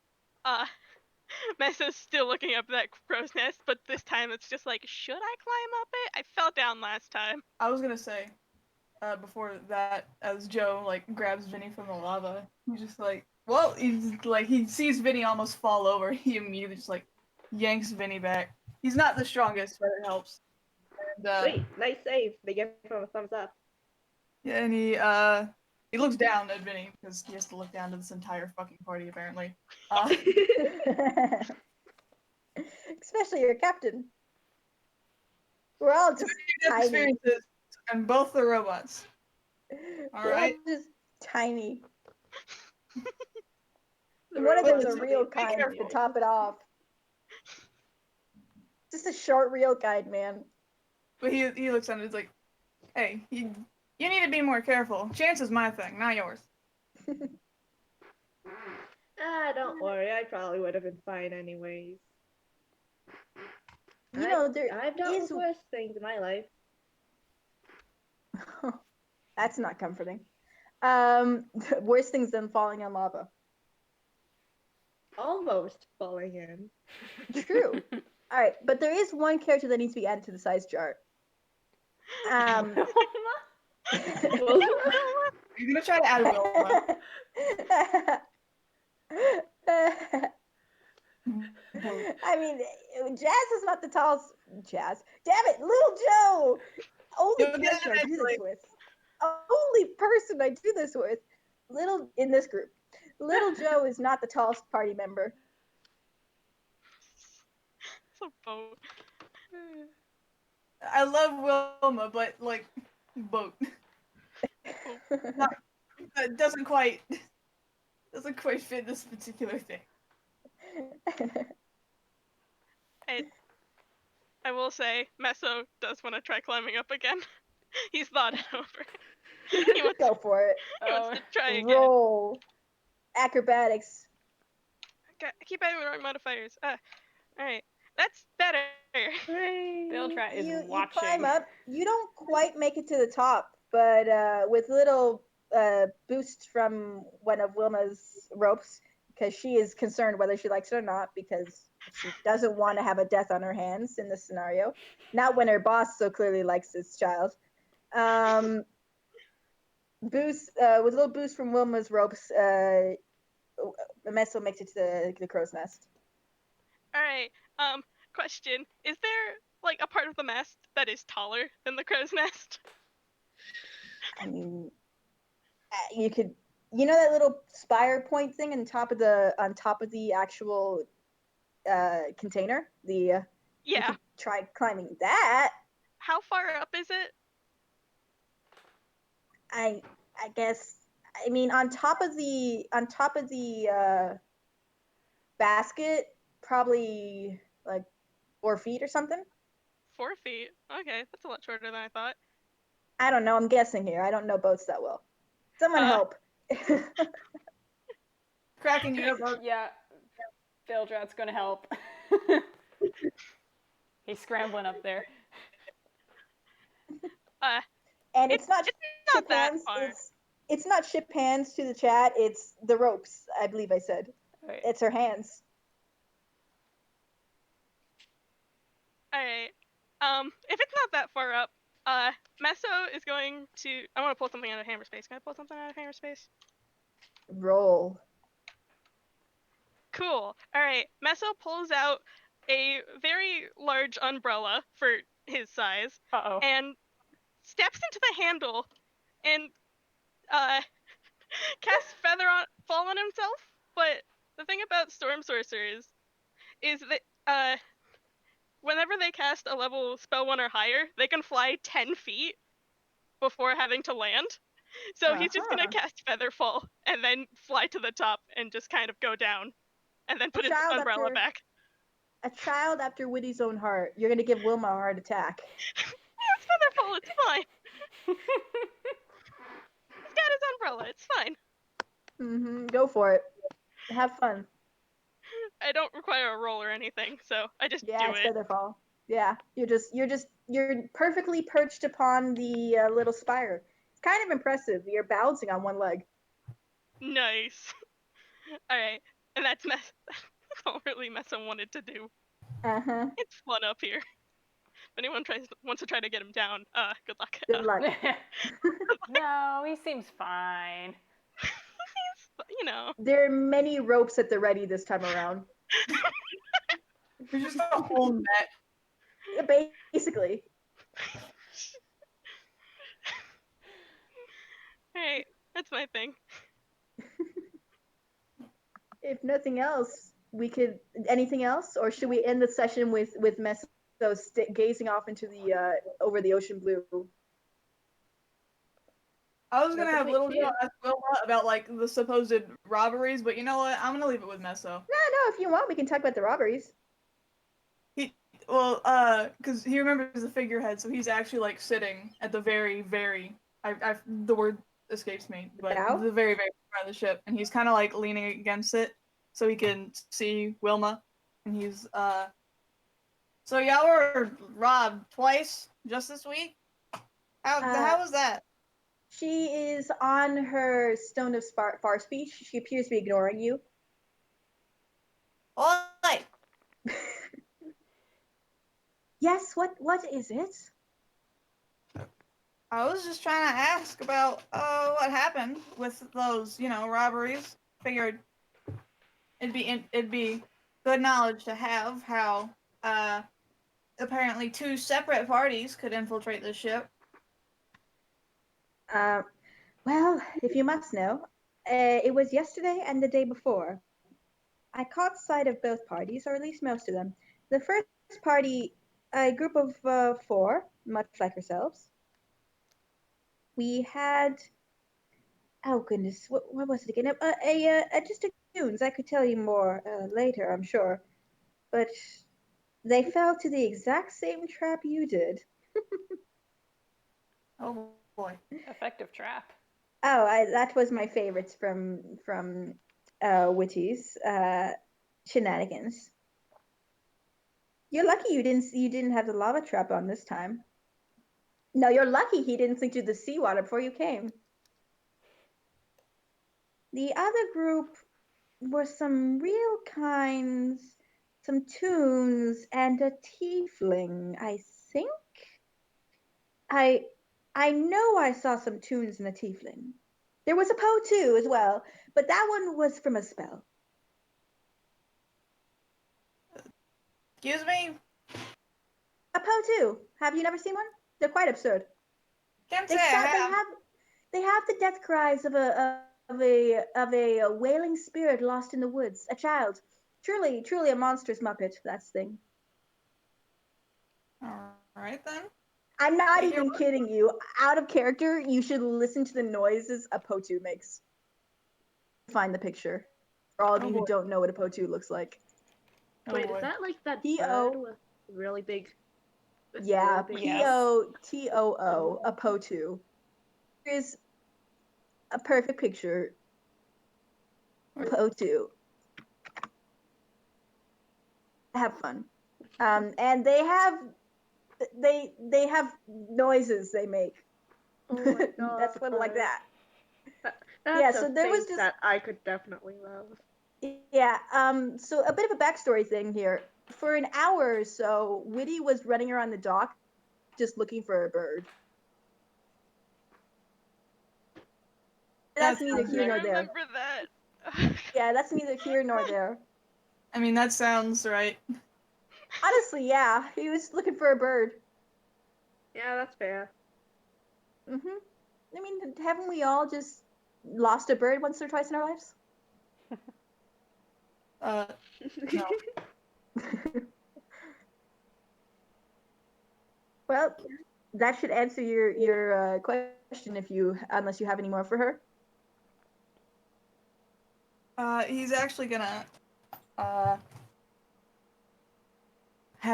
Messo's still looking up that crow's nest, but this time it's just like, should I climb up it? I fell down last time. I was gonna say, before that, as Joe like grabs Vinny from the lava, he's just like, well, he sees Vinny almost fall over. He immediately just like yanks Vinny back. He's not the strongest, but it helps. And, Wait, nice save. They give him a thumbs up. yeah, and he looks down at Vinny because he has to look down to this entire fucking party apparently. Especially your captain. We're all So just you have tiny. experiences, and both the robots. All We're all right. just tiny. The One of them's robots. a real Be kind to careful. top it off. Just a short real kind, man. But he looks at it. He's like, "Hey, you need to be more careful. Chance is my thing, not yours." Don't worry. I probably would have been fine anyways. You know, there I've dealt is. with worse things in my life. That's not comforting. Worse things than falling in lava. Almost falling in. True. All right, but there is one character that needs to be added to the size chart. Well, You're gonna try to add Wilma. I mean, Jazz is not the tallest. Jazz, damn it, Little Joe. Only You'll get person it I do this eventually. with. Only person I do this with. Little in this group. Little Joe is not the tallest party member. It's a boat. I love Wilma, but like, boat. That doesn't quite fit this particular thing. I will say, Messo does want to try climbing up again. He's thought it over. He wants, Go for it. he wants to try again. Roll. Acrobatics. Keep adding the wrong modifiers. Alright. That's better. Bilgerat is You watching. climb up. You don't quite make it to the top, but with little boost from one of Wilma's ropes, because she is concerned whether she likes it or not, because she doesn't want to have a death on her hands in this scenario. Not when her boss so clearly likes this child. Boost with a little boost from Wilma's ropes, Messo makes it to the crow's nest. Alright. Question. Is there like a part of the mast that is taller than the crow's nest? I mean, you could, that little spire point thing on top of the actual container. You Yeah. could try climbing that. How far up is it? I guess. I mean, on top of the basket, probably like 4 feet or something. 4 feet. Okay, that's a lot shorter than I thought. I don't know. I'm guessing here. I don't know boats that well. Someone help. Kraken, you have Yeah, Bilgerat's gonna help. He's scrambling up there. And it's not not ship that hands. far. It's not ship hands to the chat. It's the ropes. I believe I said. Right. It's her hands. Alright. If it's not that far up, Messo is going to. I want to pull something out of Hammerspace. Can I pull something out of Hammerspace? Roll. Cool. Alright. Messo pulls out a very large umbrella for his size Uh-oh. and steps into the handle and casts fall on himself. But the thing about storm sorcerers is that whenever they cast a level spell 1 or higher, they can fly 10 feet before having to land. So he's just gonna cast Featherfall and then fly to the top and just kind of go down, and then put his umbrella back. A child after Whitty's own heart. You're gonna give Wilma a heart attack. It's Featherfall. It's fine. He's got his umbrella. It's fine. Go for it. Have fun. I don't require a roll or anything, so I just do It's it. Featherfall. Yeah, you're perfectly perched upon the little spire. It's kind of impressive. You're balancing on one leg. Nice. All right, and that's all really Messo wanted to do. It's fun up here. If anyone wants to try to get him down, good luck. Good luck. No, he seems fine. He's, There are many ropes at the ready this time around. There's just a whole net. Yeah, basically. Alright, that's my thing. If nothing else, we could. Anything else, or should we end the session with Messo So gazing off into the over the ocean blue. I was gonna That's a have bit Little cute. Joe ask Wilma about like the supposed robberies, but you know what? I'm gonna leave it with Messo. No, if you want, we can talk about the robberies. Because he remembers the figurehead, so he's actually like sitting at the very, the word escapes me, but Bow? the very, very front of the ship, and he's kind of like leaning against it so he can see Wilma, and he's So y'all were robbed twice just this week? How was that? She is on her stone of far speech. She appears to be ignoring you. Oi! Yes, what is it? I was just trying to ask about what happened with those, robberies. Figured it'd be good knowledge to have how apparently two separate parties could infiltrate the ship. Well, if you must know, it was yesterday and the day before. I caught sight of both parties, or at least most of them. The first party, a group of 4, much like ourselves. We had, oh goodness, what was it again? Just a tunes. I could tell you more later, I'm sure. But they fell to the exact same trap you did. Oh boy. Effective trap. Oh, that was my favorites from Whitty's shenanigans. You're lucky you didn't have the lava trap on this time. No, you're lucky he didn't sink you to the seawater before you came. The other group were some real kinds, some toons, and a tiefling, I think. I know I saw some toons and a tiefling. There was a Poe too as well, but that one was from a spell. Excuse me? A Poe too. Have you never seen one? They're quite absurd. Can't They say I they have. have the death cries of a wailing spirit lost in the woods, a child. Truly a monstrous muppet. That's the thing. Alright then. I'm not Take your even word. kidding you. Out of character, you should listen to the noises a Potu makes. Find the picture. For all of Oh you who boy. don't know what a Potu looks like. Oh Wait, boy. is that like that P-O- bird with really big? Yeah, really big Yes. Potoo, a Potu. Here's a perfect picture. Potu. Have fun. And they have noises they make. Oh my god. That's what like that. That's Yeah, a so there was face just that I could definitely love. yeah, so a bit of a backstory thing here. For an hour or so, Whitty was running around the dock just looking for a bird. That's neither here I nor there. remember that. Yeah, that's neither here nor there. I mean, that sounds right. Honestly, yeah, he was looking for a bird. Yeah, that's fair. I mean, haven't we all just lost a bird once or twice in our lives? No. Well, that should answer your question unless you have any more for her. He's actually gonna, had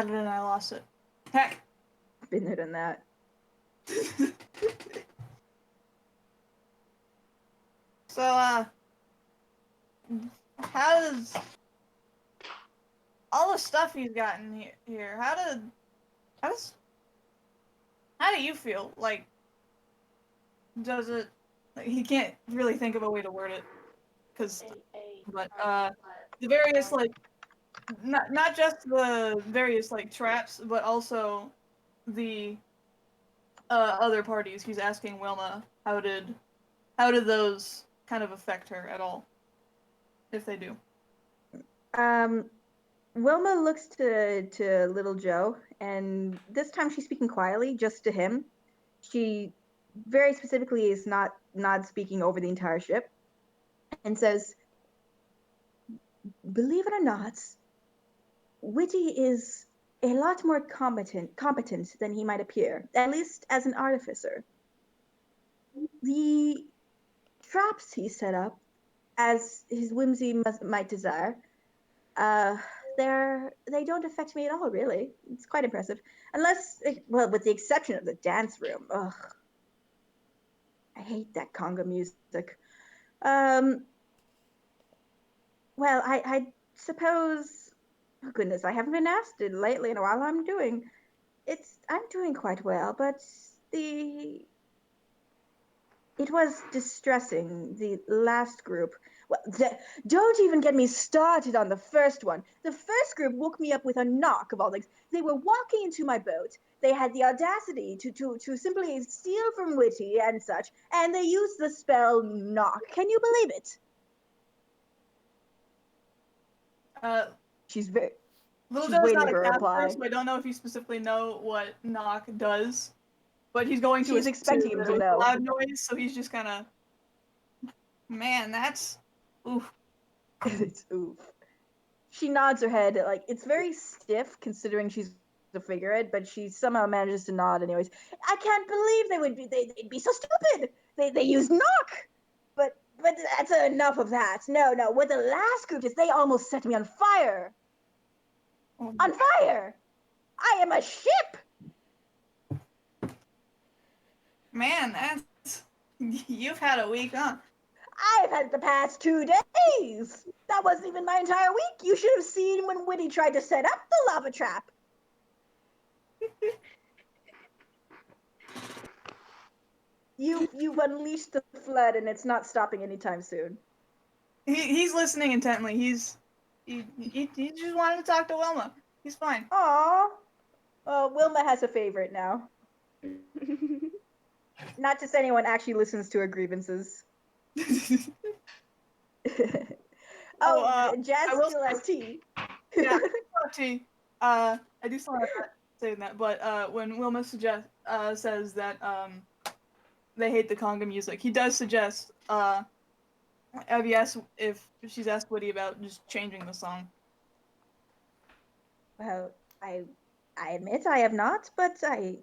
it and I lost it. Heck! Been there, done that. So, how does all the stuff he's gotten here? How do you feel? Like, does it? Like, he can't really think of a way to word it, but the various like, not just the various like traps, but also the other parties. He's asking Wilma, how did those kind of affect her at all, if they do? Wilma looks to little Joe, and this time she's speaking quietly, just to him. She very specifically is not speaking over the entire ship, and says, "Believe it or not, Whitty is a lot more competent than he might appear, at least as an artificer. The traps he set up, as his whimsy might desire, uh, they don't affect me at all, really. It's quite impressive. Well, with the exception of the dance room. Ugh. I hate that conga music. Well, I suppose. Oh goodness, I haven't been asked it lately, and while I'm doing, I'm doing quite well, but the it was distressing. The last group. Well, don't even get me started on the first one. The first group woke me up with a knock of all things. They were walking into my boat. They had the audacity to simply steal from Whitty and such, and they used the spell knock. Can you believe it? She's very. Little She's Joe's waiting not a for a caster, reply. so I don't know if you specifically know what knock does. But he's going to She's expecting him to know. loud noise, so he's just kind of. Man, that's. Oof. It's oof. She nods her head, like it's very stiff considering she's a figurehead, but she somehow manages to nod anyways. I can't believe they'd be so stupid. They use knock. But that's enough of that. No, what the last group is, they almost set me on fire. Oh, on fire! I am a ship! Man, that's. You've had a week, huh? I've had the past 2 days. That wasn't even my entire week. You should have seen when Whitty tried to set up the lava trap. You've unleashed the flood, and it's not stopping anytime soon. He's listening intently. He just wanted to talk to Wilma. He's fine. Aww. Well, Wilma has a favorite now. Not just anyone actually listens to her grievances. Jazz still has tea. Yeah, tea. I do still have that saying that, but when Wilma says that they hate the conga music, he does suggest have you asked if she's asked Whitty about just changing the song. Well, I admit I have not, but I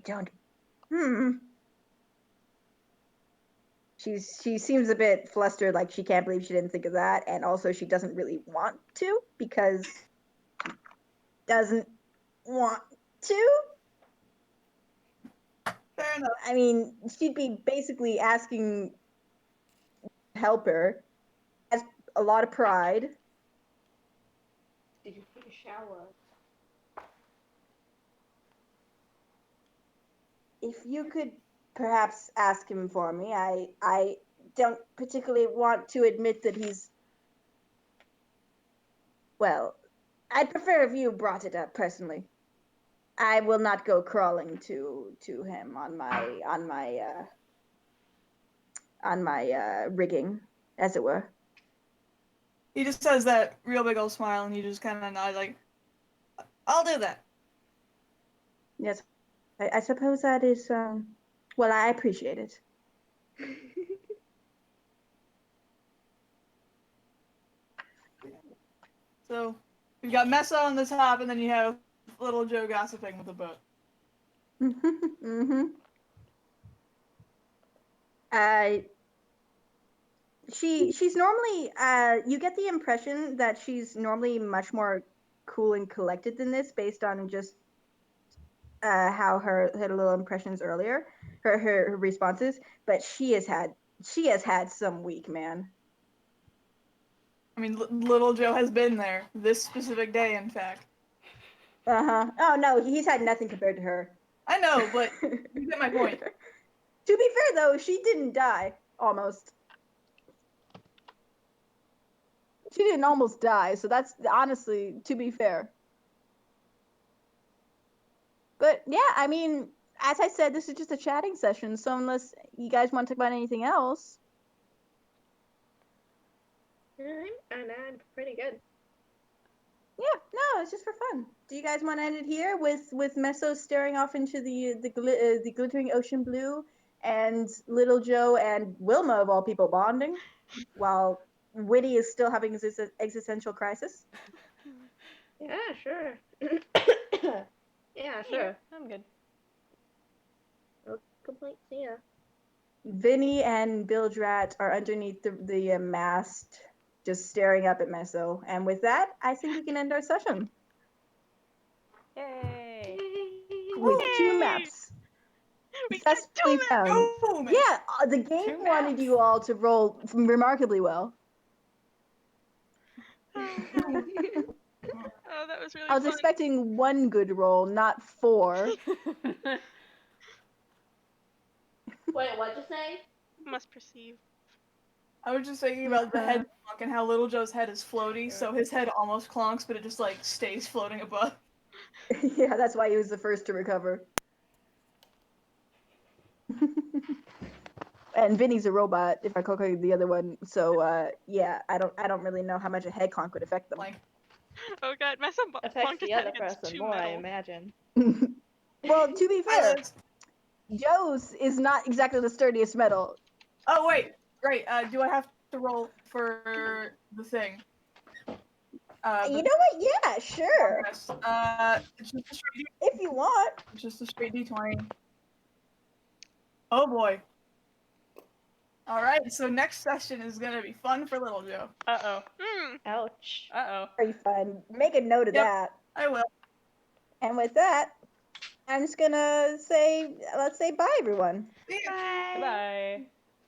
don't. She seems a bit flustered, like she can't believe she didn't think of that, and also she doesn't really want to because she doesn't want to. Fair enough. I mean, she'd be basically asking to help her. Has a lot of pride. Did you take a shower? If you could perhaps ask him for me, I don't particularly want to admit that he's. Well, I'd prefer if you brought it up personally. I will not go crawling to him on my rigging, as it were. He just says that real big old smile, and he just kind of nods like, "I'll do that." Yes, I suppose that is. Well, I appreciate it. So we've got Messo on the top, and then you have Little Joe gossiping with the boat. She's normally. You get the impression that she's normally much more cool and collected than this, based on just how her little impressions earlier, her responses. But she has had some week, man. I mean, Little Joe has been there this specific day, in fact. Oh no, he's had nothing compared to her. I know, but you get my point. To be fair, though, she didn't die. Almost. She didn't almost die, so that's honestly, to be fair. But yeah, I mean, as I said, this is just a chatting session, so unless you guys want to talk about anything else. And I'm pretty good. Yeah, no, it's just for fun. Do you guys want to end it here with Messo staring off into the glittering ocean blue, and Little Joe and Wilma of all people bonding, while Whitty is still having his existential crisis. Yeah, sure. Yeah, sure. Yeah, I'm good. No complaints, yeah. Vinny and Bilgerat are underneath the mast, just staring up at Messo. And with that, I think we can end our session Yay! with 2 Yay! maps We got successfully 2 found. Oh, man. Yeah, the game 2 wanted maps. you all to roll remarkably well. Oh, God. Oh, that was really I was fun. expecting 1 good roll, not 4. Wait, what'd you say? Must perceive. I was just thinking about the head clonk and how Little Joe's head is floaty, so his head almost clonks, but it just like stays floating above. Yeah, that's why he was the first to recover. And Vinny's a robot, if I calculate the other one. So yeah, I don't really know how much a head clonk would affect them. Like, Oh, God. Messo Affects bonked his the head other against person 2 more, I metal. imagine. Well, to be fair, was- Joe's is not exactly the sturdiest metal. oh wait, right. Do I have to roll for the thing? You know what? Yeah, sure. Progress. It's just a straight If you want. It's just a straight D20. Oh boy. All right, so next session is gonna be fun for Little Joe. Uh-oh. Ouch. Uh-oh. Very fun. Make a note of Yep. that. I will. And with that, I'm just gonna say, let's say bye, everyone. See ya. Bye.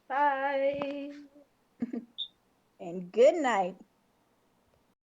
Goodbye. Bye. And good night.